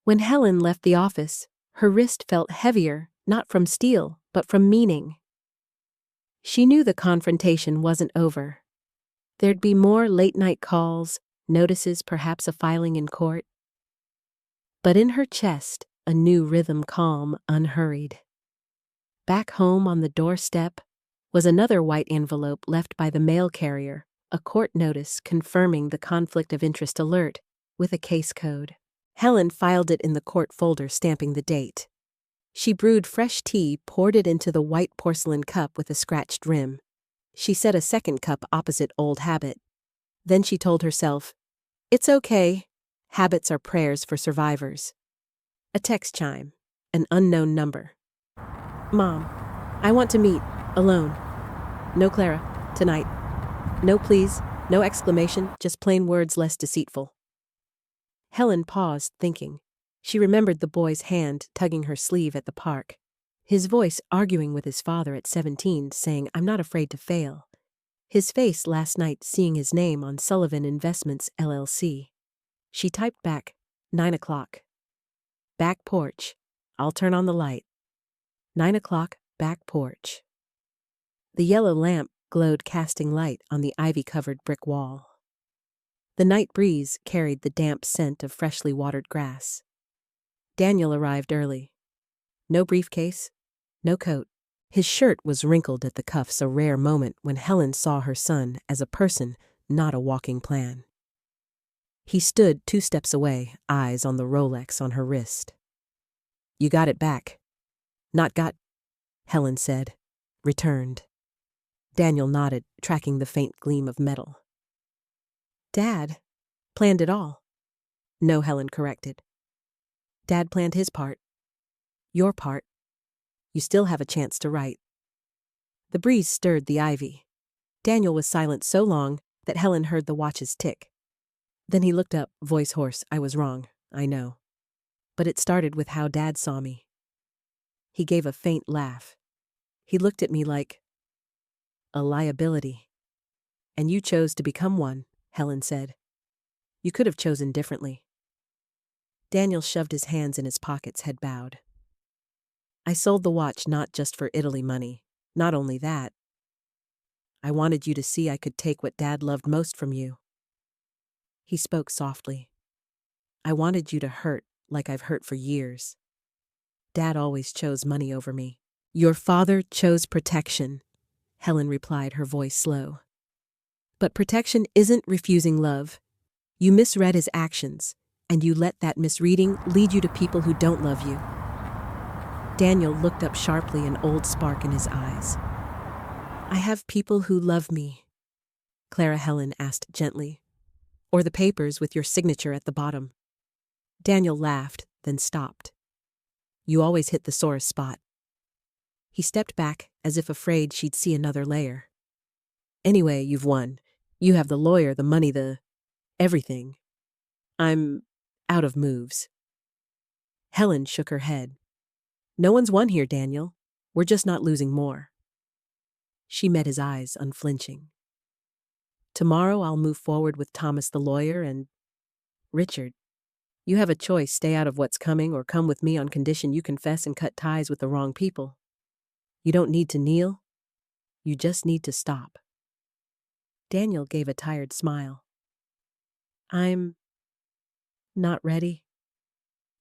When Helen left the office, her wrist felt heavier, not from steel, but from meaning. She knew the confrontation wasn't over. There'd be more late-night calls, notices, perhaps a filing in court. But in her chest, a new rhythm, calm, unhurried. Back home on the doorstep was another white envelope left by the mail carrier, a court notice confirming the conflict of interest alert with a case code. Helen filed it in the court folder, stamping the date. She brewed fresh tea, poured it into the white porcelain cup with a scratched rim. She set a second cup opposite Old Habit. Then she told herself, "It's okay. Habits are prayers for survivors." A text chime, an unknown number. "Mom, I want to meet, alone. No Clara, tonight. No please, no exclamation, just plain words less deceitful." Helen paused, thinking. She remembered the boy's hand tugging her sleeve at the park. His voice arguing with his father at 17, saying, "I'm not afraid to fail." His face last night seeing his name on Sullivan Investments, LLC. She typed back, 9 o'clock. Back porch. I'll turn on the light. 9 o'clock, back porch. The yellow lamp glowed, casting light on the ivy-covered brick wall. The night breeze carried the damp scent of freshly watered grass. Daniel arrived early. No briefcase, no coat. His shirt was wrinkled at the cuffs, a rare moment when Helen saw her son as a person, not a walking plan. He stood 2 steps away, eyes on the Rolex on her wrist. "You got it back." "Not got," Helen said. "Returned." Daniel nodded, tracking the faint gleam of metal. "Dad planned it all." "No," Helen corrected. "Dad planned his part. Your part. You still have a chance to write." The breeze stirred the ivy. Daniel was silent so long that Helen heard the watches tick. Then he looked up, voice hoarse. "I was wrong, I know. But it started with how Dad saw me." He gave a faint laugh. "He looked at me like a liability." "And you chose to become one," Helen said. "You could have chosen differently." Daniel shoved his hands in his pockets, head bowed. "I sold the watch not just for Italy money. Not only that. I wanted you to see I could take what Dad loved most from you." He spoke softly. "I wanted you to hurt like I've hurt for years." Dad always chose money over me. Your father chose protection, Helen replied, her voice slow. But protection isn't refusing love. You misread his actions, and you let that misreading lead you to people who don't love you. Daniel looked up sharply, an old spark in his eyes. I have people who love me, Clara Helen asked gently. Or the papers with your signature at the bottom. Daniel laughed, then stopped. You always hit the sorest spot. He stepped back, as if afraid she'd see another layer. Anyway, you've won. You have the lawyer, the money, the everything. I'm out of moves. Helen shook her head. No one's won here, Daniel. We're just not losing more. She met his eyes, unflinching. Tomorrow I'll move forward with Thomas the lawyer and Richard. You have a choice, stay out of what's coming or come with me on condition you confess and cut ties with the wrong people. You don't need to kneel. You just need to stop. Daniel gave a tired smile. I'm not ready.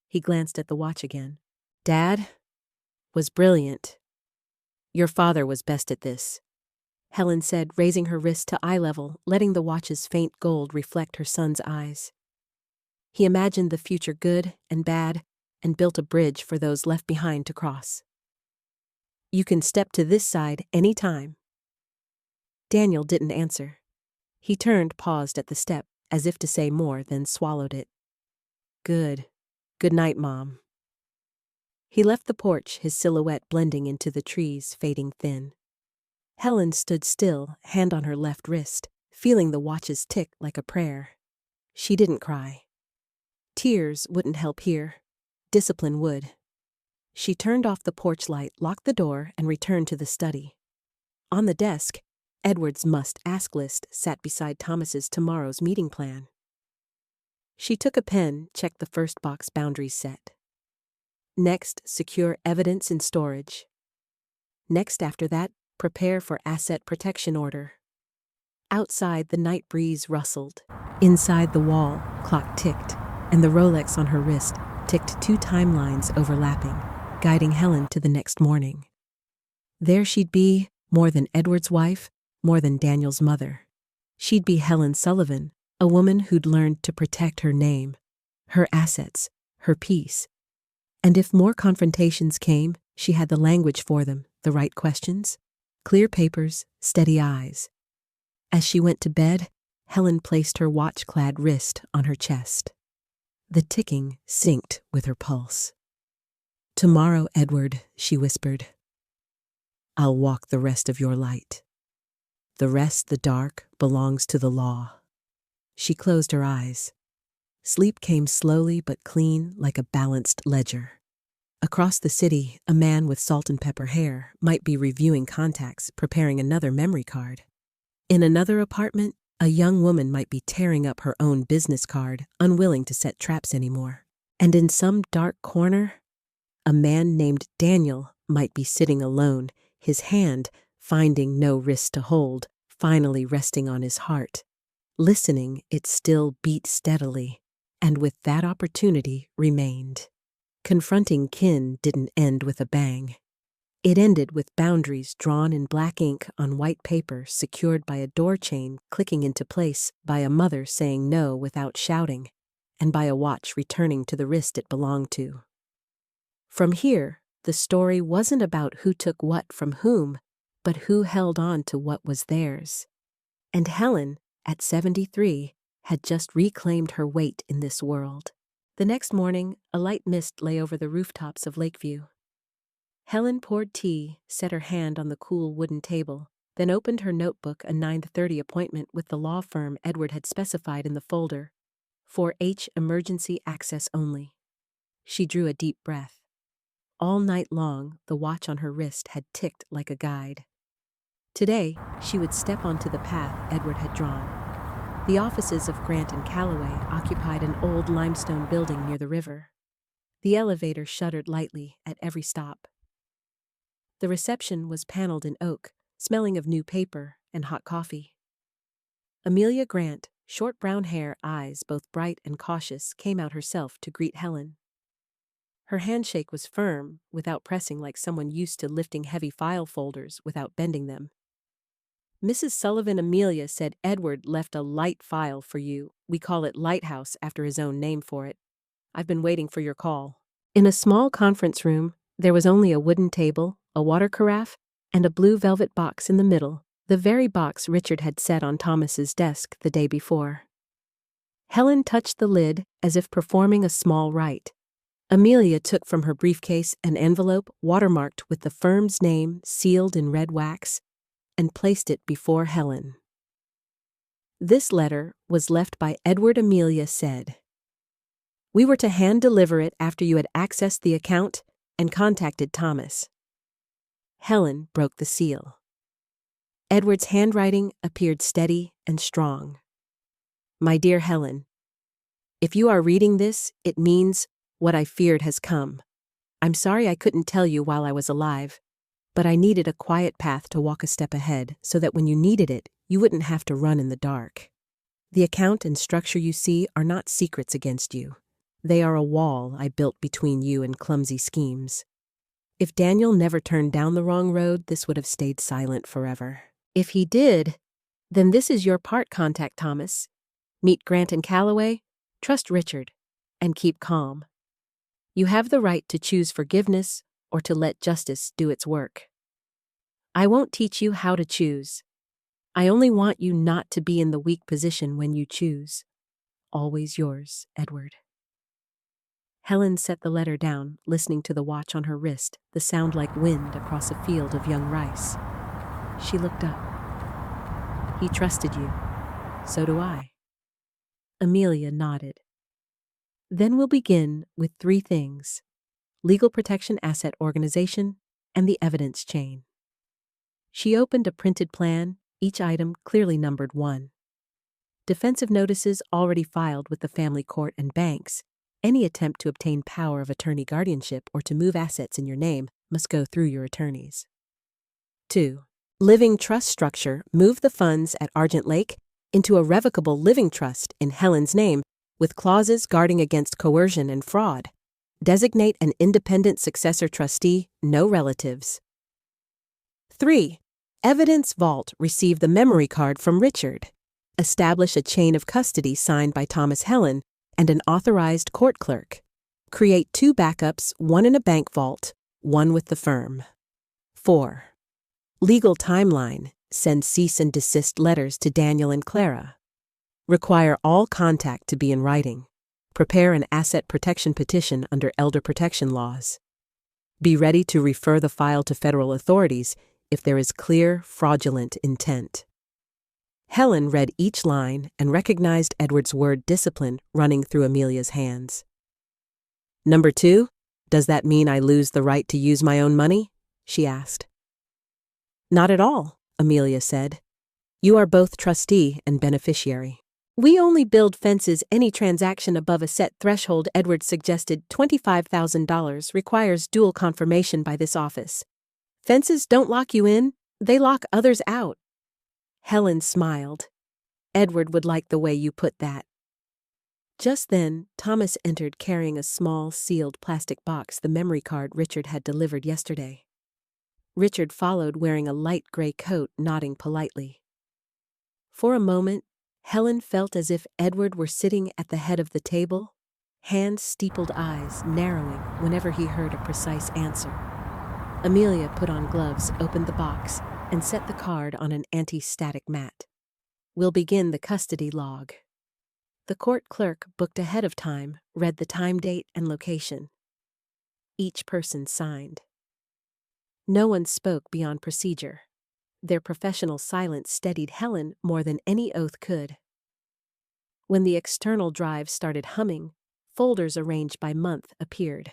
He glanced at the watch again. Dad was brilliant. Your father was best at this, Helen said, raising her wrist to eye level, letting the watch's faint gold reflect her son's eyes. He imagined the future good and bad and built a bridge for those left behind to cross. You can step to this side any time. Daniel didn't answer. He turned, paused at the step, as if to say more, then swallowed it. Good. Good night, Mom. He left the porch, his silhouette blending into the trees, fading thin. Helen stood still, hand on her left wrist, feeling the watch's tick like a prayer. She didn't cry. Tears wouldn't help here. Discipline would. She turned off the porch light, locked the door, and returned to the study. On the desk, Edward's must-ask list sat beside Thomas's tomorrow's meeting plan. She took a pen, checked the first box, boundaries set. Next, secure evidence in storage. Next after that, prepare for asset protection order. Outside, the night breeze rustled. Inside the wall, clock ticked, and the Rolex on her wrist ticked 2 timelines overlapping, guiding Helen to the next morning. There she'd be, more than Edward's wife, more than Daniel's mother. She'd be Helen Sullivan, a woman who'd learned to protect her name, her assets, her peace. And if more confrontations came, she had the language for them, the right questions. Clear papers, steady eyes. As she went to bed, Helen placed her watch-clad wrist on her chest. The ticking synced with her pulse. Tomorrow, Edward, she whispered. I'll walk the rest of your light. The rest, the dark, belongs to the law. She closed her eyes. Sleep came slowly but clean, like a balanced ledger. Across the city, a man with salt and pepper hair might be reviewing contacts, preparing another memory card. In another apartment, a young woman might be tearing up her own business card, unwilling to set traps anymore. And in some dark corner, a man named Daniel might be sitting alone, his hand, finding no wrist to hold, finally resting on his heart. Listening, it still beat steadily, and with that opportunity remained. Confronting kin didn't end with a bang. It ended with boundaries drawn in black ink on white paper, secured by a door chain clicking into place, by a mother saying no without shouting, and by a watch returning to the wrist it belonged to. From here, the story wasn't about who took what from whom, but who held on to what was theirs. And Helen, at 73, had just reclaimed her weight in this world. The next morning, a light mist lay over the rooftops of Lakeview. Helen poured tea, set her hand on the cool wooden table, then opened her notebook, a 9:30 appointment with the law firm Edward had specified in the folder. 4H emergency access only. She drew a deep breath. All night long, the watch on her wrist had ticked like a guide. Today, she would step onto the path Edward had drawn. The offices of Grant and Calloway occupied an old limestone building near the river. The elevator shuddered lightly at every stop. The reception was paneled in oak, smelling of new paper and hot coffee. Amelia Grant, short brown hair, eyes both bright and cautious, came out herself to greet Helen. Her handshake was firm, without pressing like someone used to lifting heavy file folders without bending them. Mrs. Sullivan Amelia said Edward left a light file for you. We call it Lighthouse after his own name for it. I've been waiting for your call. In a small conference room, there was only a wooden table, a water carafe, and a blue velvet box in the middle, the very box Richard had set on Thomas's desk the day before. Helen touched the lid as if performing a small rite. Amelia took from her briefcase an envelope watermarked with the firm's name sealed in red wax and placed it before Helen. This letter was left by Edward. Amelia said, "We were to hand deliver it after you had accessed the account and contacted Thomas." Helen broke the seal. Edward's handwriting appeared steady and strong. "My dear Helen, if you are reading this, it means what I feared has come. I'm sorry I couldn't tell you while I was alive, but I needed a quiet path to walk a step ahead so that when you needed it, you wouldn't have to run in the dark. The account and structure you see are not secrets against you. They are a wall I built between you and clumsy schemes. If Daniel never turned down the wrong road, this would have stayed silent forever. If he did, then this is your part. Contact Thomas. Meet Grant and Calloway, trust Richard, and keep calm. You have the right to choose forgiveness or to let justice do its work. I won't teach you how to choose. I only want you not to be in the weak position when you choose. Always yours, Edward." Helen set the letter down, listening to the watch on her wrist, the sound like wind across a field of young rice. She looked up. "He trusted you. So do I." Amelia nodded. "Then we'll begin with 3 things: legal protection asset organization and the evidence chain." She opened a printed plan, each item clearly numbered 1. Defensive notices already filed with the family court and banks. Any attempt to obtain power of attorney guardianship or to move assets in your name must go through your attorneys. 2. Living trust structure. Move the funds at Argent Lake into a revocable living trust in Helen's name with clauses guarding against coercion and fraud. Designate an independent successor trustee, no relatives. 3. Evidence vault. Receive the memory card from Richard. Establish a chain of custody signed by Thomas Helen and an authorized court clerk. Create 2 backups, 1 in a bank vault, 1 with the firm. 4. Legal timeline. Send cease and desist letters to Daniel and Clara. Require all contact to be in writing. Prepare an asset protection petition under elder protection laws. Be ready to refer the file to federal authorities if there is clear, fraudulent intent. Helen read each line and recognized Edward's word discipline running through Amelia's hands. "Number 2, does that mean I lose the right to use my own money?" she asked. "Not at all," Amelia said. "You are both trustee and beneficiary. We only build fences. Any transaction above a set threshold," Edward suggested, $25,000, requires dual confirmation by this office. "Fences don't lock you in, they lock others out." Helen smiled. "Edward would like the way you put that." Just then, Thomas entered carrying a small, sealed plastic box, the memory card Richard had delivered yesterday. Richard followed wearing a light gray coat, nodding politely. For a moment, Helen felt as if Edward were sitting at the head of the table, hand-steepled eyes narrowing whenever he heard a precise answer. Amelia put on gloves, opened the box, and set the card on an anti-static mat. "We'll begin the custody log." The court clerk, booked ahead of time, read the time, date, and location. Each person signed. No one spoke beyond procedure. Their professional silence steadied Helen more than any oath could. When the external drive started humming, folders arranged by month appeared.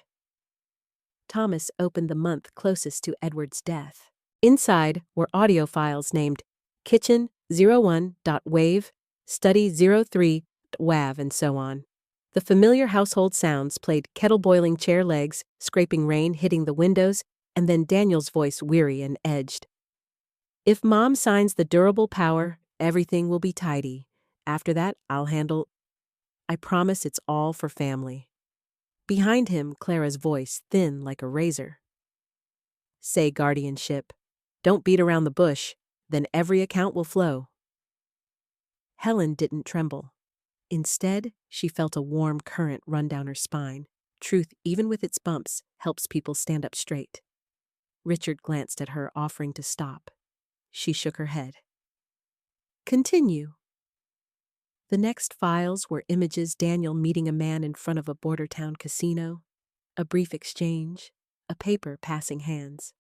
Thomas opened the month closest to Edward's death. Inside were audio files named Kitchen 01.wave, Study 03.wav, and so on. The familiar household sounds played: kettle boiling, chair legs, scraping rain hitting the windows, and then Daniel's voice, weary and edged. "If Mom signs the durable power, everything will be tidy. After that, I'll handle. I promise it's all for family." Behind him, Clara's voice thin like a razor. Say guardianship. Don't beat around the bush, then every account will flow. Helen didn't tremble. Instead, she felt a warm current run down her spine. Truth, even with its bumps, helps people stand up straight. Richard glanced at her, offering to stop. She shook her head. Continue. The next files were images Daniel meeting a man in front of a border town casino, a brief exchange, a paper passing hands.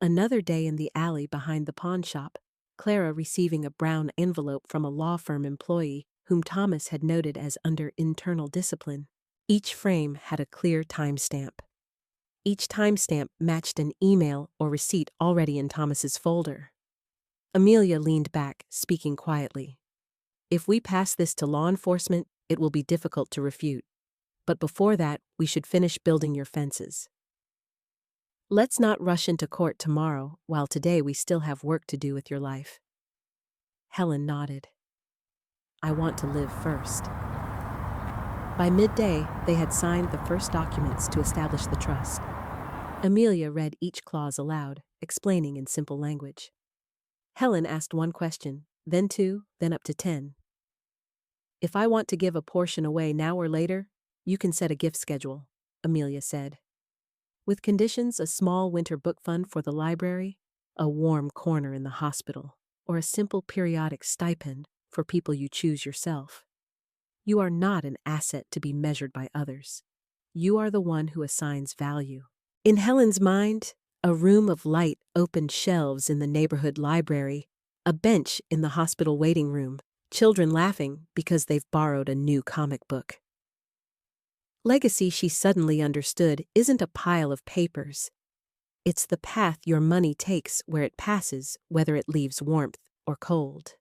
Another day in the alley behind the pawn shop, Clara receiving a brown envelope from a law firm employee whom Thomas had noted as under internal discipline. Each frame had a clear timestamp. Each timestamp matched an email or receipt already in Thomas's folder. Amelia leaned back, speaking quietly. If we pass this to law enforcement, it will be difficult to refute. But before that, we should finish building your fences. Let's not rush into court tomorrow, while today we still have work to do with your life. Helen nodded. I want to live first. By midday, they had signed the first documents to establish the trust. Amelia read each clause aloud, explaining in simple language. Helen asked one question, then two, then up to 10. If I want to give a portion away now or later, you can set a gift schedule, Amelia said. With conditions, a small winter book fund for the library, a warm corner in the hospital, or a simple periodic stipend for people you choose yourself. You are not an asset to be measured by others. You are the one who assigns value. In Helen's mind, a room of light opened shelves in the neighborhood library, a bench in the hospital waiting room, children laughing because they've borrowed a new comic book. Legacy, she suddenly understood, isn't a pile of papers. It's the path your money takes where it passes, whether it leaves warmth or cold.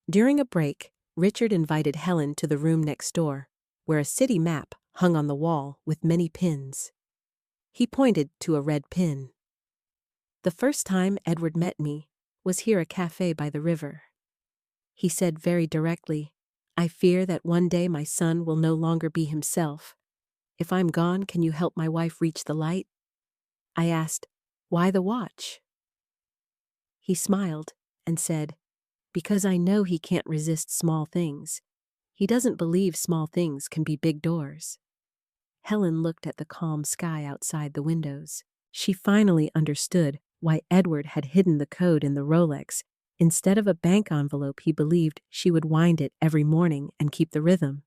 During a break, Richard invited Helen to the room next door, where a city map hung on the wall with many pins. He pointed to a red pin. The first time Edward met me was here, a cafe by the river. He said very directly, I fear that one day my son will no longer be himself. If I'm gone, can you help my wife reach the light? I asked, why the watch? He smiled and said, because I know he can't resist small things. He doesn't believe small things can be big doors. Helen looked at the calm sky outside the windows. She finally understood why Edward had hidden the code in the Rolex. Instead of a bank envelope, he believed she would wind it every morning and keep the rhythm.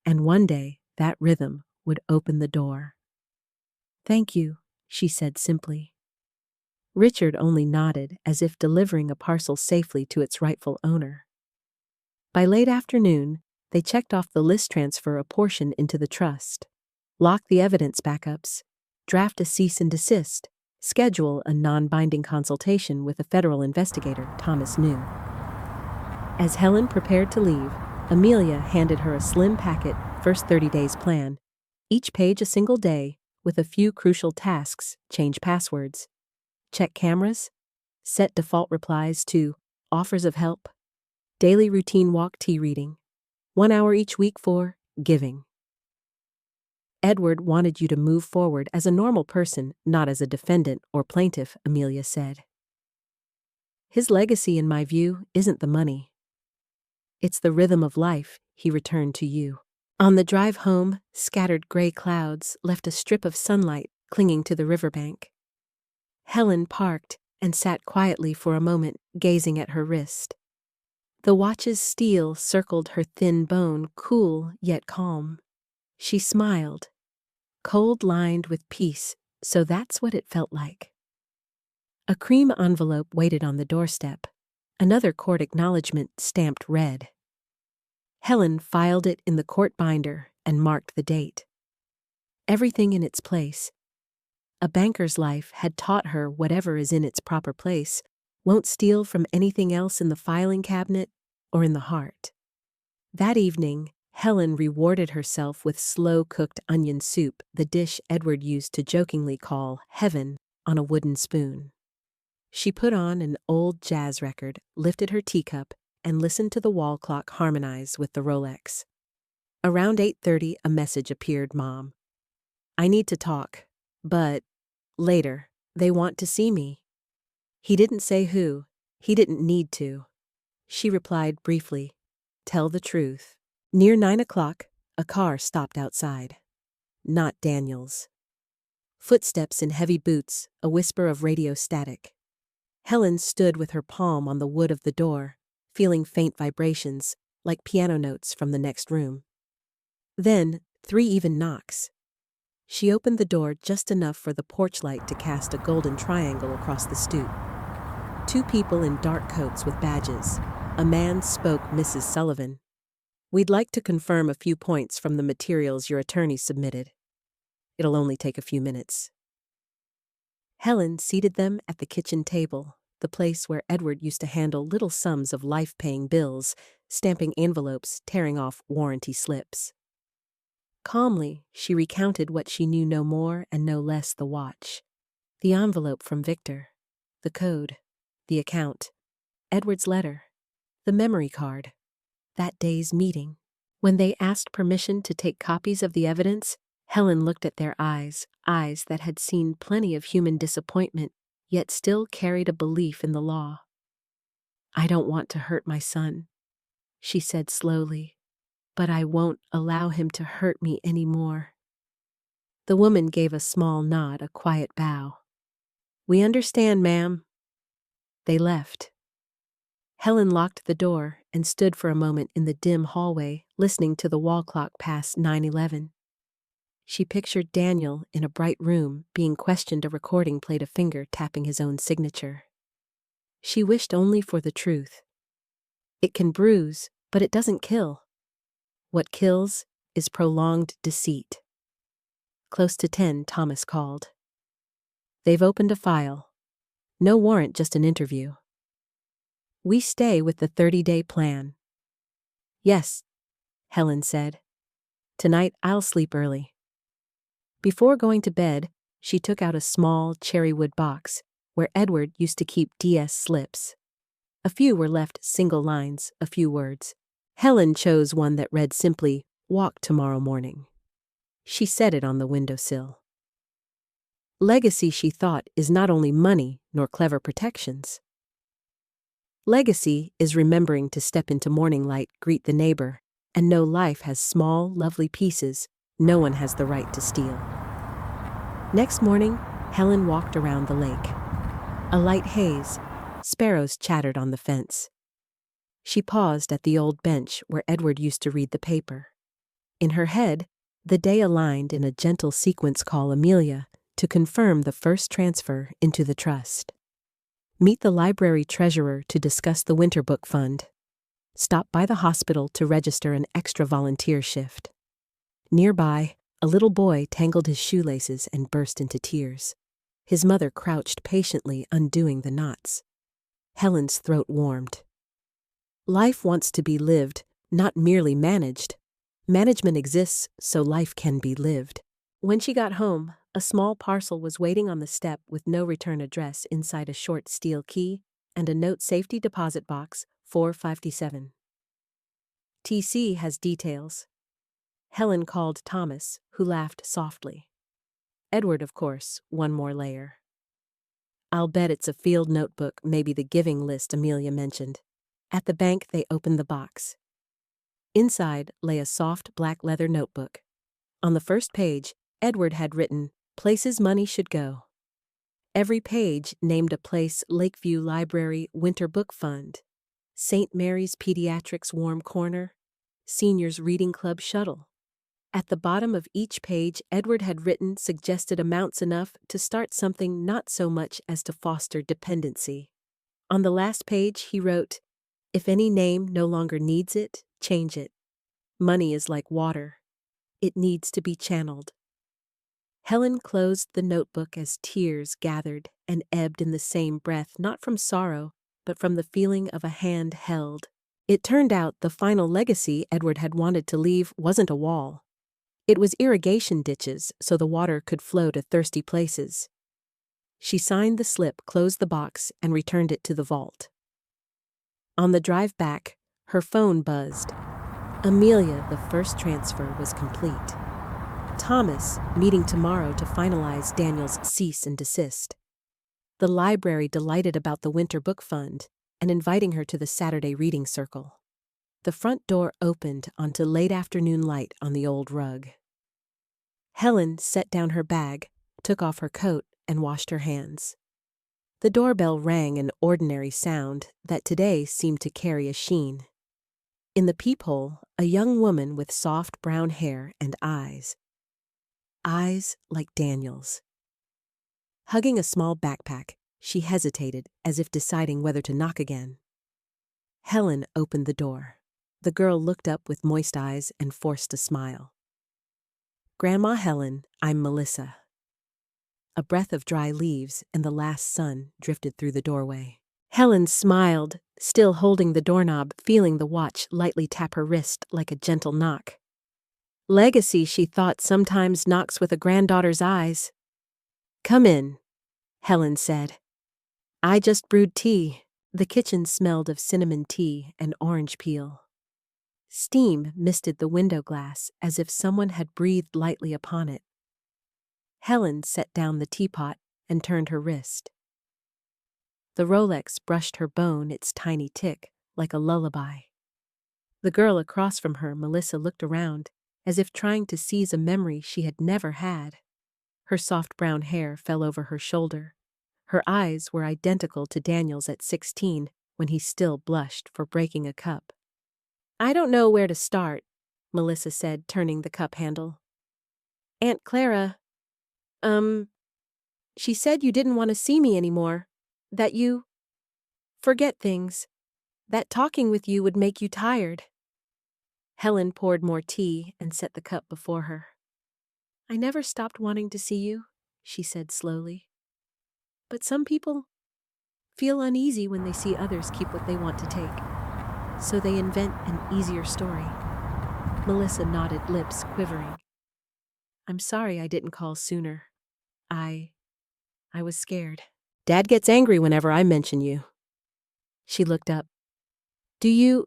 And one day, that rhythm would open the door. Thank you, she said simply. Richard only nodded, as if delivering a parcel safely to its rightful owner. By late afternoon, they checked off the list, transfer a portion into the trust, lock the evidence backups, draft a cease and desist, schedule a non-binding consultation with a federal investigator Thomas knew. As Helen prepared to leave, Amelia handed her a slim packet, first 30 days plan, each page a single day, with a few crucial tasks: change passwords, check cameras, set default replies to offers of help, daily routine walk tea reading, 1 hour each week for giving. Edward wanted you to move forward as a normal person, not as a defendant or plaintiff, Amelia said. His legacy, in my view, isn't the money. It's the rhythm of life he returned to you. On the drive home, scattered gray clouds left a strip of sunlight clinging to the riverbank. Helen parked and sat quietly for a moment, gazing at her wrist. The watch's steel circled her thin bone, cool yet calm. She smiled, cold-lined with peace, so that's what it felt like. A cream envelope waited on the doorstep, another court acknowledgement stamped red. Helen filed it in the court binder and marked the date. Everything in its place. A banker's life had taught her whatever is in its proper place won't steal from anything else in the filing cabinet or in the heart. That evening, Helen rewarded herself with slow-cooked onion soup, the dish Edward used to jokingly call heaven, on a wooden spoon. She put on an old jazz record, lifted her teacup, and listened to the wall clock harmonize with the Rolex. Around 8:30, a message appeared, Mom. I need to talk. But later, they want to see me. He didn't say who. He didn't need to. She replied briefly, Tell the truth. Near 9 o'clock, a car stopped outside. Not Daniel's. Footsteps in heavy boots, a whisper of radio static. Helen stood with her palm on the wood of the door, feeling faint vibrations, like piano notes from the next room. Then, 3 even knocks. She opened the door just enough for the porch light to cast a golden triangle across the stoop. 2 people in dark coats with badges. A man spoke, Mrs. Sullivan. We'd like to confirm a few points from the materials your attorney submitted. It'll only take a few minutes. Helen seated them at the kitchen table, the place where Edward used to handle little sums of life-paying bills, stamping envelopes, tearing off warranty slips. Calmly, she recounted what she knew no more and no less: the watch, the envelope from Victor, the code, the account, Edward's letter, the memory card, that day's meeting. When they asked permission to take copies of the evidence, Helen looked at their eyes that had seen plenty of human disappointment, yet still carried a belief in the law. I don't want to hurt my son, she said slowly, but I won't allow him to hurt me anymore. The woman gave a small nod, a quiet bow. We understand, ma'am. They left. Helen locked the door and stood for a moment in the dim hallway, listening to the wall clock pass 9:11. She pictured Daniel in a bright room, being questioned, a recording played, a finger tapping his own signature. She wished only for the truth. It can bruise, but it doesn't kill. What kills is prolonged deceit. Close to 10, Thomas called. They've opened a file. No warrant, just an interview. We stay with the 30-day plan. Yes, Helen said. Tonight I'll sleep early. Before going to bed, she took out a small cherrywood box where Edward used to keep DS slips. A few were left single lines, a few words. Helen chose one that read simply, Walk tomorrow morning. She set it on the windowsill. Legacy, she thought, is not only money nor clever protections. Legacy is remembering to step into morning light, greet the neighbor, and know life has small, lovely pieces no one has the right to steal. Next morning, Helen walked around the lake. A light haze. Sparrows chattered on the fence. She paused at the old bench where Edward used to read the paper. In her head, the day aligned in a gentle sequence: call Amelia to confirm the first transfer into the trust. Meet the library treasurer to discuss the winter book fund. Stop by the hospital to register an extra volunteer shift. Nearby, a little boy tangled his shoelaces and burst into tears. His mother crouched patiently, undoing the knots. Helen's throat warmed. Life wants to be lived, not merely managed. Management exists so life can be lived. When she got home, a small parcel was waiting on the step with no return address inside a short steel key and a note: safety deposit box 457. TC has details. Helen called Thomas, who laughed softly. Edward, of course, one more layer. I'll bet it's a field notebook, maybe the giving list Amelia mentioned. At the bank, they opened the box. Inside lay a soft black leather notebook. On the first page, Edward had written, Places money should go. Every page named a place: Lakeview Library Winter Book Fund, St. Mary's Pediatrics Warm Corner, Seniors Reading Club Shuttle. At the bottom of each page, Edward had written suggested amounts enough to start something, not so much as to foster dependency. On the last page, he wrote, If any name no longer needs it, change it. Money is like water. It needs to be channeled. Helen closed the notebook as tears gathered and ebbed in the same breath, not from sorrow, but from the feeling of a hand held. It turned out the final legacy Edward had wanted to leave wasn't a wall. It was irrigation ditches so the water could flow to thirsty places. She signed the slip, closed the box, and returned it to the vault. On the drive back, her phone buzzed. Amelia, the first transfer was complete. Thomas, meeting tomorrow to finalize Daniel's cease and desist. The library delighted about the winter book fund and inviting her to the Saturday reading circle. The front door opened onto late afternoon light on the old rug. Helen set down her bag, took off her coat, and washed her hands. The doorbell rang an ordinary sound that today seemed to carry a sheen. In the peephole, a young woman with soft brown hair and eyes like Daniel's. Hugging a small backpack, she hesitated as if deciding whether to knock again. Helen opened the door. The girl looked up with moist eyes and forced a smile. "Grandma Helen, I'm Melissa." A breath of dry leaves and the last sun drifted through the doorway. Helen smiled, still holding the doorknob, feeling the watch lightly tap her wrist like a gentle knock. Legacy, she thought, sometimes knocks with a granddaughter's eyes. "Come in," Helen said. "I just brewed tea." The kitchen smelled of cinnamon tea and orange peel. Steam misted the window glass as if someone had breathed lightly upon it. Helen set down the teapot and turned her wrist. The Rolex brushed her bone, its tiny tick, like a lullaby. The girl across from her, Melissa, looked around, as if trying to seize a memory she had never had. Her soft brown hair fell over her shoulder. Her eyes were identical to Daniel's at 16, when he still blushed for breaking a cup. "I don't know where to start," Melissa said, turning the cup handle. "Aunt Clara, she said you didn't want to see me anymore, that you forget things, that talking with you would make you tired." Helen poured more tea and set the cup before her. "I never stopped wanting to see you," she said slowly. "But some people feel uneasy when they see others keep what they want to take, so they invent an easier story." Melissa nodded, lips quivering. "I'm sorry I didn't call sooner. I was scared. Dad gets angry whenever I mention you." She looked up. Do you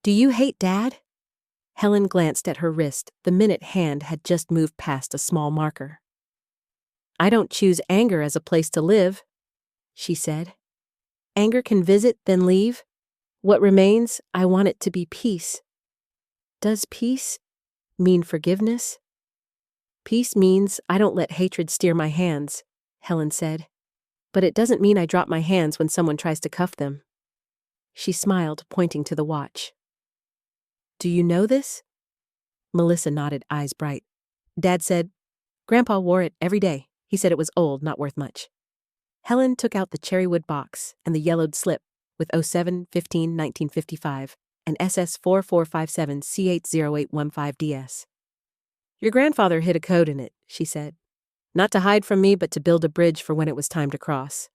hate Dad?" Helen glanced at her wrist. The minute hand had just moved past a small marker. "I don't choose anger as a place to live," she said. "Anger can visit, then leave. What remains, I want it to be peace." "Does peace mean forgiveness?" "Peace means I don't let hatred steer my hands," Helen said. "But it doesn't mean I drop my hands when someone tries to cuff them." She smiled, pointing to the watch. "Do you know this?" Melissa nodded, eyes bright. "Dad said, Grandpa wore it every day. He said it was old, not worth much." Helen took out the cherrywood box and the yellowed slip with 07-15-1955 and SS4457C80815DS. "Your grandfather hid a code in it," she said. "Not to hide from me, but to build a bridge for when it was time to cross."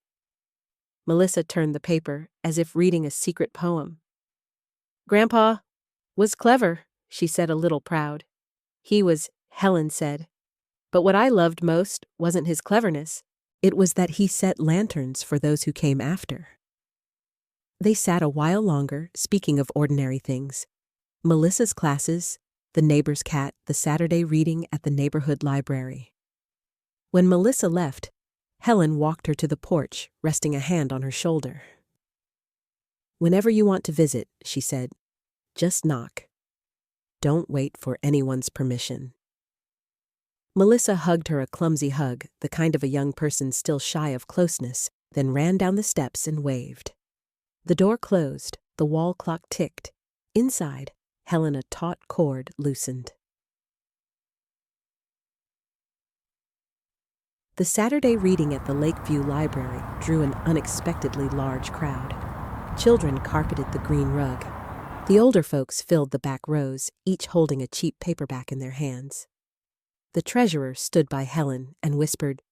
Melissa turned the paper as if reading a secret poem. "Grandpa was clever," she said, a little proud. "He was," Helen said. "But what I loved most wasn't his cleverness. It was that he set lanterns for those who came after." They sat a while longer, speaking of ordinary things. Melissa's classes, the neighbor's cat, the Saturday reading at the neighborhood library. When Melissa left, Helen walked her to the porch, resting a hand on her shoulder. "Whenever you want to visit," she said, "just knock. Don't wait for anyone's permission." Melissa hugged her a clumsy hug, the kind of a young person still shy of closeness, then ran down the steps and waved. The door closed, the wall clock ticked. Inside, Helen, a taut cord loosened. The Saturday reading at the Lakeview Library drew an unexpectedly large crowd. Children carpeted the green rug. The older folks filled the back rows, each holding a cheap paperback in their hands. The treasurer stood by Helen and whispered,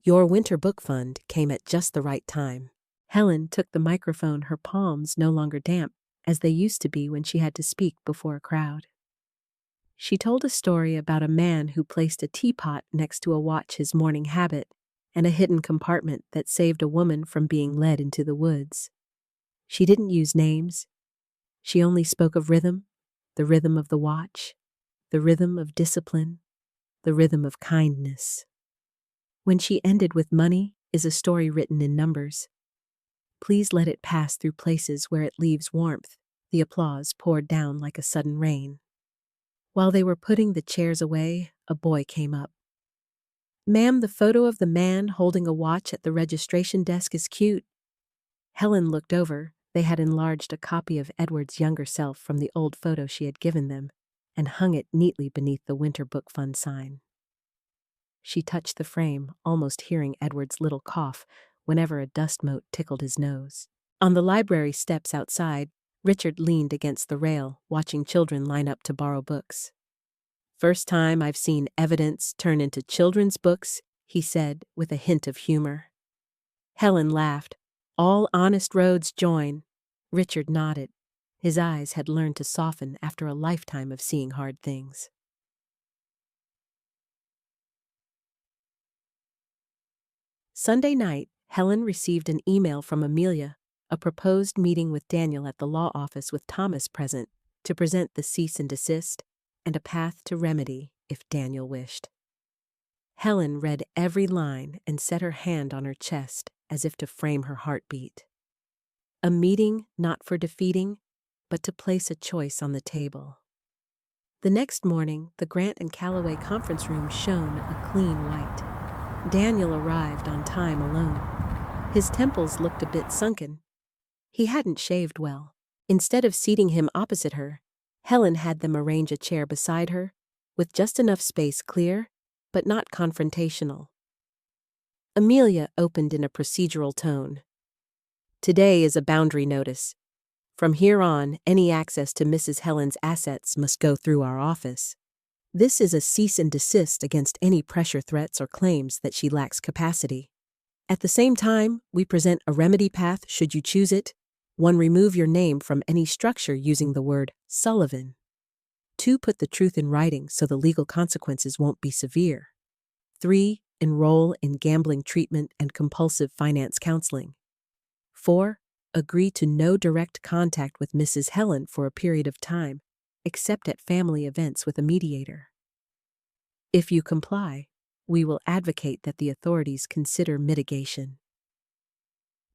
"Your winter book fund came at just the right time." Helen took the microphone, her palms no longer damp, as they used to be when she had to speak before a crowd. She told a story about a man who placed a teapot next to a watch, his morning habit, and a hidden compartment that saved a woman from being led into the woods. She didn't use names. She only spoke of rhythm, the rhythm of the watch, the rhythm of discipline, the rhythm of kindness. When she ended with money is a story written in numbers. Please let it pass through places where it leaves warmth. The applause poured down like a sudden rain. While they were putting the chairs away, a boy came up. "Ma'am, the photo of the man holding a watch at the registration desk is cute." Helen looked over. They had enlarged a copy of Edward's younger self from the old photo she had given them and hung it neatly beneath the Winter Book Fund sign. She touched the frame, almost hearing Edward's little cough whenever a dust mote tickled his nose. On the library steps outside, Richard leaned against the rail, watching children line up to borrow books. "First time I've seen evidence turn into children's books," he said with a hint of humor. Helen laughed. "All honest roads join." Richard nodded. His eyes had learned to soften after a lifetime of seeing hard things. Sunday night, Helen received an email from Amelia, a proposed meeting with Daniel at the law office with Thomas present, to present the cease and desist and a path to remedy if Daniel wished. Helen read every line and set her hand on her chest as if to frame her heartbeat. A meeting not for defeating, but to place a choice on the table. The next morning, the Grant and Calloway conference room shone a clean white. Daniel arrived on time alone. His temples looked a bit sunken. He hadn't shaved well. Instead of seating him opposite her, Helen had them arrange a chair beside her, with just enough space clear, but not confrontational. Amelia opened in a procedural tone. "Today is a boundary notice. From here on, any access to Mrs. Helen's assets must go through our office. This is a cease and desist against any pressure threats or claims that she lacks capacity. At the same time, we present a remedy path should you choose it. 1. Remove your name from any structure using the word Sullivan. 2. Put the truth in writing so the legal consequences won't be severe. 3. Enroll in gambling treatment and compulsive finance counseling. 4. Agree to no direct contact with Mrs. Helen for a period of time, except at family events with a mediator. If you comply, we will advocate that the authorities consider mitigation."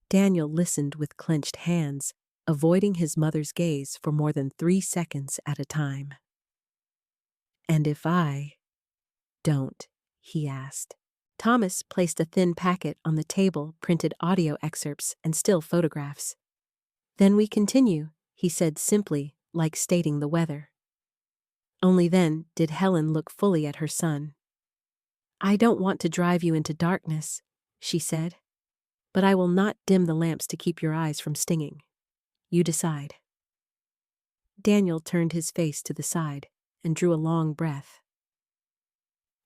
Daniel listened with clenched hands, avoiding his mother's gaze for more than 3 seconds at a time. "And if I don't?" he asked. Thomas placed a thin packet on the table, printed audio excerpts and still photographs. "Then we continue," he said simply, like stating the weather. Only then did Helen look fully at her son. "I don't want to drive you into darkness," she said, "but I will not dim the lamps to keep your eyes from stinging. You decide." Daniel turned his face to the side and drew a long breath.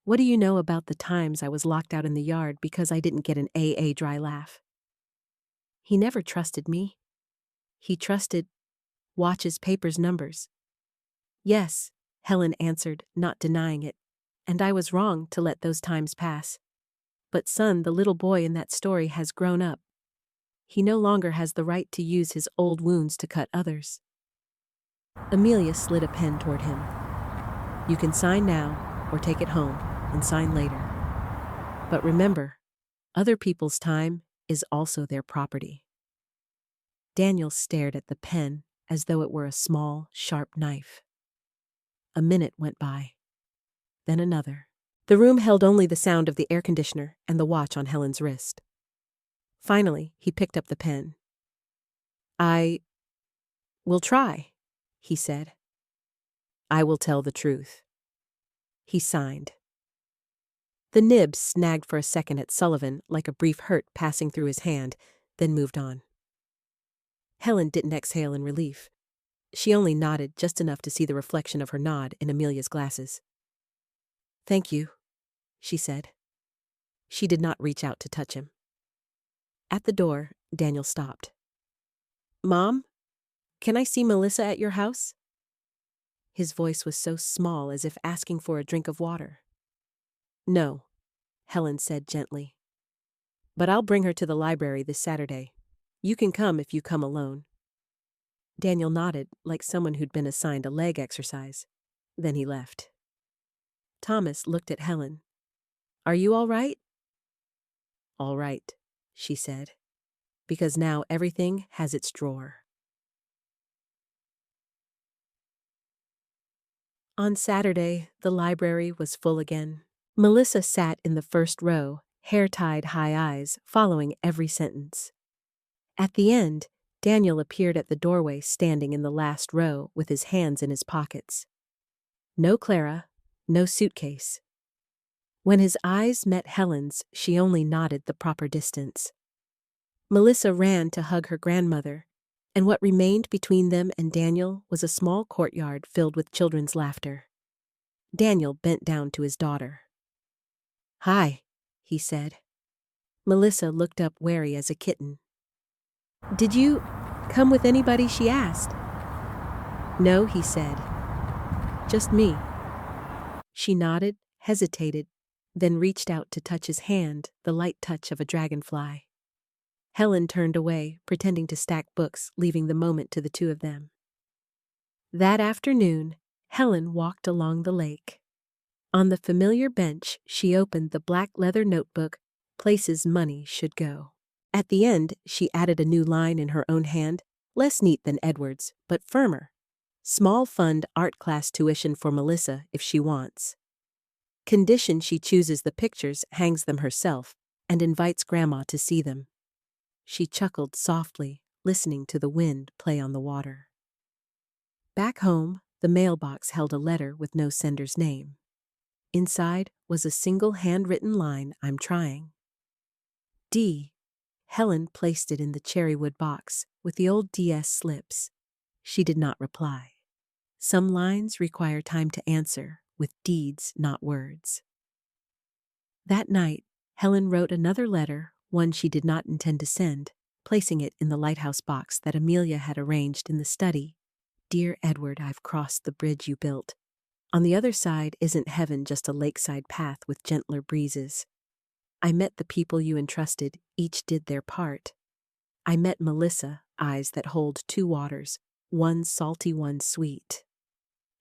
"What do you know about the times I was locked out in the yard because I didn't get an AA dry laugh? He never trusted me. He trusted watches, papers, numbers." "Yes," Helen answered, not denying it, "and I was wrong to let those times pass. But son, the little boy in that story has grown up. He no longer has the right to use his old wounds to cut others." Amelia slid a pen toward him. "You can sign now, or take it home and sign later. But remember, other people's time is also their property." Daniel stared at the pen as though it were a small, sharp knife. A minute went by. Then another. The room held only the sound of the air conditioner and the watch on Helen's wrist. Finally, he picked up the pen. "I will try," he said. "I will tell the truth." He signed. The nib snagged for a second at Sullivan like a brief hurt passing through his hand, then moved on. Helen didn't exhale in relief. She only nodded just enough to see the reflection of her nod in Amelia's glasses. "Thank you," she said. She did not reach out to touch him. At the door, Daniel stopped. "Mom, can I see Melissa at your house?" His voice was so small as if asking for a drink of water. "No," Helen said gently. "But I'll bring her to the library this Saturday. You can come if you come alone." Daniel nodded, like someone who'd been assigned a leg exercise. Then he left. Thomas looked at Helen. "Are you all right?" "All right," she said, "because now everything has its drawer." On Saturday, the library was full again. Melissa sat in the first row, hair tied high eyes, following every sentence. At the end, Daniel appeared at the doorway, standing in the last row with his hands in his pockets. No Clara, no suitcase. When his eyes met Helen's, she only nodded the proper distance. Melissa ran to hug her grandmother, and what remained between them and Daniel was a small courtyard filled with children's laughter. Daniel bent down to his daughter. "Hi," he said. Melissa looked up wary as a kitten. "Did you come with anybody?" she asked. "No," he said. "Just me." She nodded, hesitated, then reached out to touch his hand, the light touch of a dragonfly. Helen turned away, pretending to stack books, leaving the moment to the two of them. That afternoon, Helen walked along the lake. On the familiar bench, she opened the black leather notebook, "Places Money Should Go." At the end, she added a new line in her own hand, less neat than Edward's, but firmer. "Small fund art class tuition for Melissa if she wants. Condition she chooses the pictures, hangs them herself, and invites Grandma to see them." She chuckled softly, listening to the wind play on the water. Back home, the mailbox held a letter with no sender's name. Inside was a single handwritten line, "I'm trying." D. Helen placed it in the cherrywood box with the old DS slips. She did not reply. Some lines require time to answer, with deeds, not words. That night, Helen wrote another letter, one she did not intend to send, placing it in the lighthouse box that Amelia had arranged in the study. "Dear Edward, I've crossed the bridge you built. On the other side isn't heaven just a lakeside path with gentler breezes. I met the people you entrusted, each did their part. I met Melissa, eyes that hold two waters, one salty, one sweet.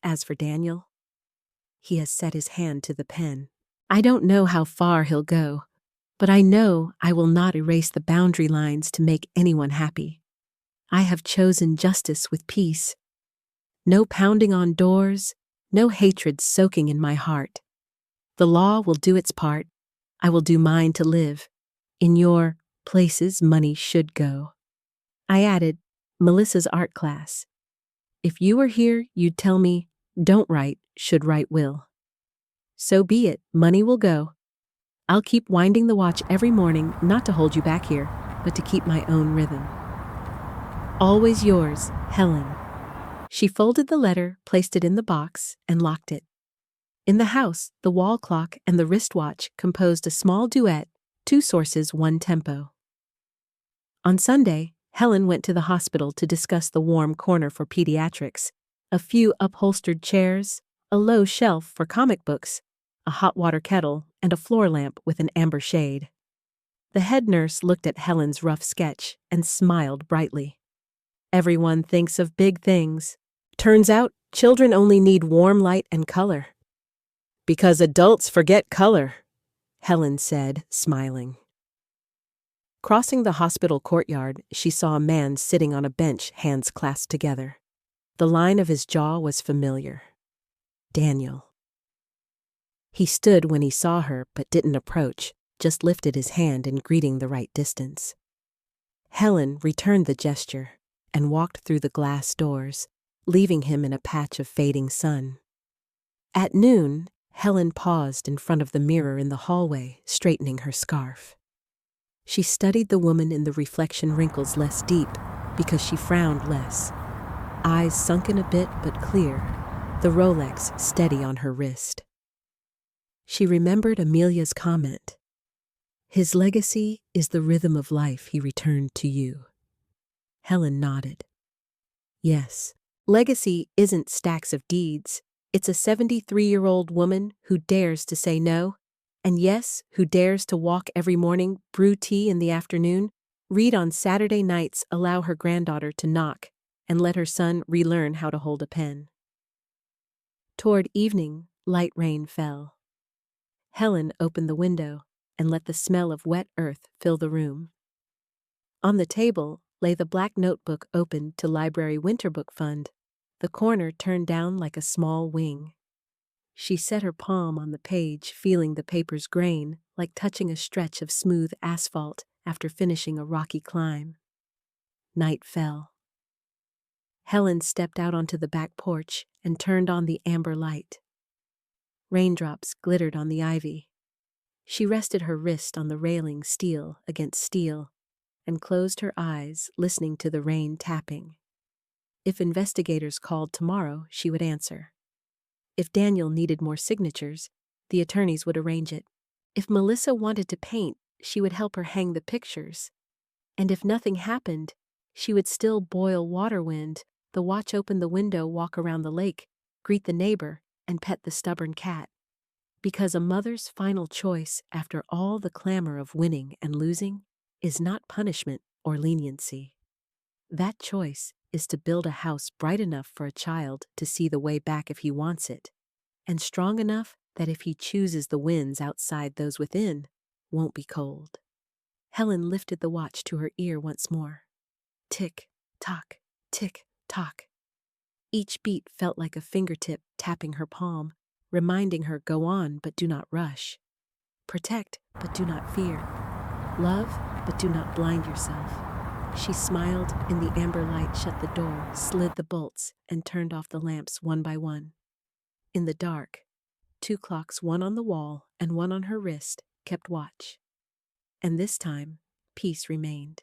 As for Daniel, he has set his hand to the pen. I don't know how far he'll go, but I know I will not erase the boundary lines to make anyone happy. I have chosen justice with peace. No pounding on doors, no hatred soaking in my heart. The law will do its part. I will do mine to live. In your places money should go." I added, "Melissa's art class. If you were here, you'd tell me, don't write, should write will. So be it, money will go. I'll keep winding the watch every morning, not to hold you back here, but to keep my own rhythm. Always yours, Helen." She folded the letter, placed it in the box, and locked it. In the house, the wall clock and the wristwatch composed a small duet, two sources, one tempo. On Sunday, Helen went to the hospital to discuss the warm corner for pediatrics, a few upholstered chairs, a low shelf for comic books, a hot water kettle, and a floor lamp with an amber shade. The head nurse looked at Helen's rough sketch and smiled brightly. "Everyone thinks of big things. Turns out, children only need warm light and color." "Because adults forget color," Helen said, smiling. Crossing the hospital courtyard, she saw a man sitting on a bench, hands clasped together. The line of his jaw was familiar. Daniel. He stood when he saw her, but didn't approach, just lifted his hand in greeting the right distance. Helen returned the gesture and walked through the glass doors, leaving him in a patch of fading sun. At noon, Helen paused in front of the mirror in the hallway, straightening her scarf. She studied the woman in the reflection, wrinkles less deep because she frowned less. Eyes sunken a bit but clear, the Rolex steady on her wrist. She remembered Amelia's comment. "His legacy is the rhythm of life he returned to you." Helen nodded. Yes, legacy isn't stacks of deeds. It's a 73-year-old woman who dares to say no, and yes, who dares to walk every morning, brew tea in the afternoon, read on Saturday nights, allow her granddaughter to knock, and let her son relearn how to hold a pen. Toward evening, light rain fell. Helen opened the window and let the smell of wet earth fill the room. On the table lay the black notebook opened to Library Winter Book Fund, the corner turned down like a small wing. She set her palm on the page, feeling the paper's grain like touching a stretch of smooth asphalt after finishing a rocky climb. Night fell. Helen stepped out onto the back porch and turned on the amber light. Raindrops glittered on the ivy. She rested her wrist on the railing, steel against steel, and closed her eyes, listening to the rain tapping. If investigators called tomorrow, she would answer. If Daniel needed more signatures, the attorneys would arrange it. If Melissa wanted to paint, she would help her hang the pictures. And if nothing happened, she would still boil water wind, watch open the window, walk around the lake, greet the neighbor, and pet the stubborn cat. Because a mother's final choice after all the clamor of winning and losing is not punishment or leniency. That choice is to build a house bright enough for a child to see the way back if he wants it, and strong enough that if he chooses, the winds outside those within won't be cold. Helen lifted the watch to her ear once more. Tick, tock, tick, tock. Each beat felt like a fingertip tapping her palm, reminding her, go on, but do not rush. Protect, but do not fear. Love, but do not blind yourself. She smiled in the amber light, shut the door, slid the bolts, and turned off the lamps one by one. In the dark, 2 clocks, one on the wall and one on her wrist, kept watch. And this time, peace remained.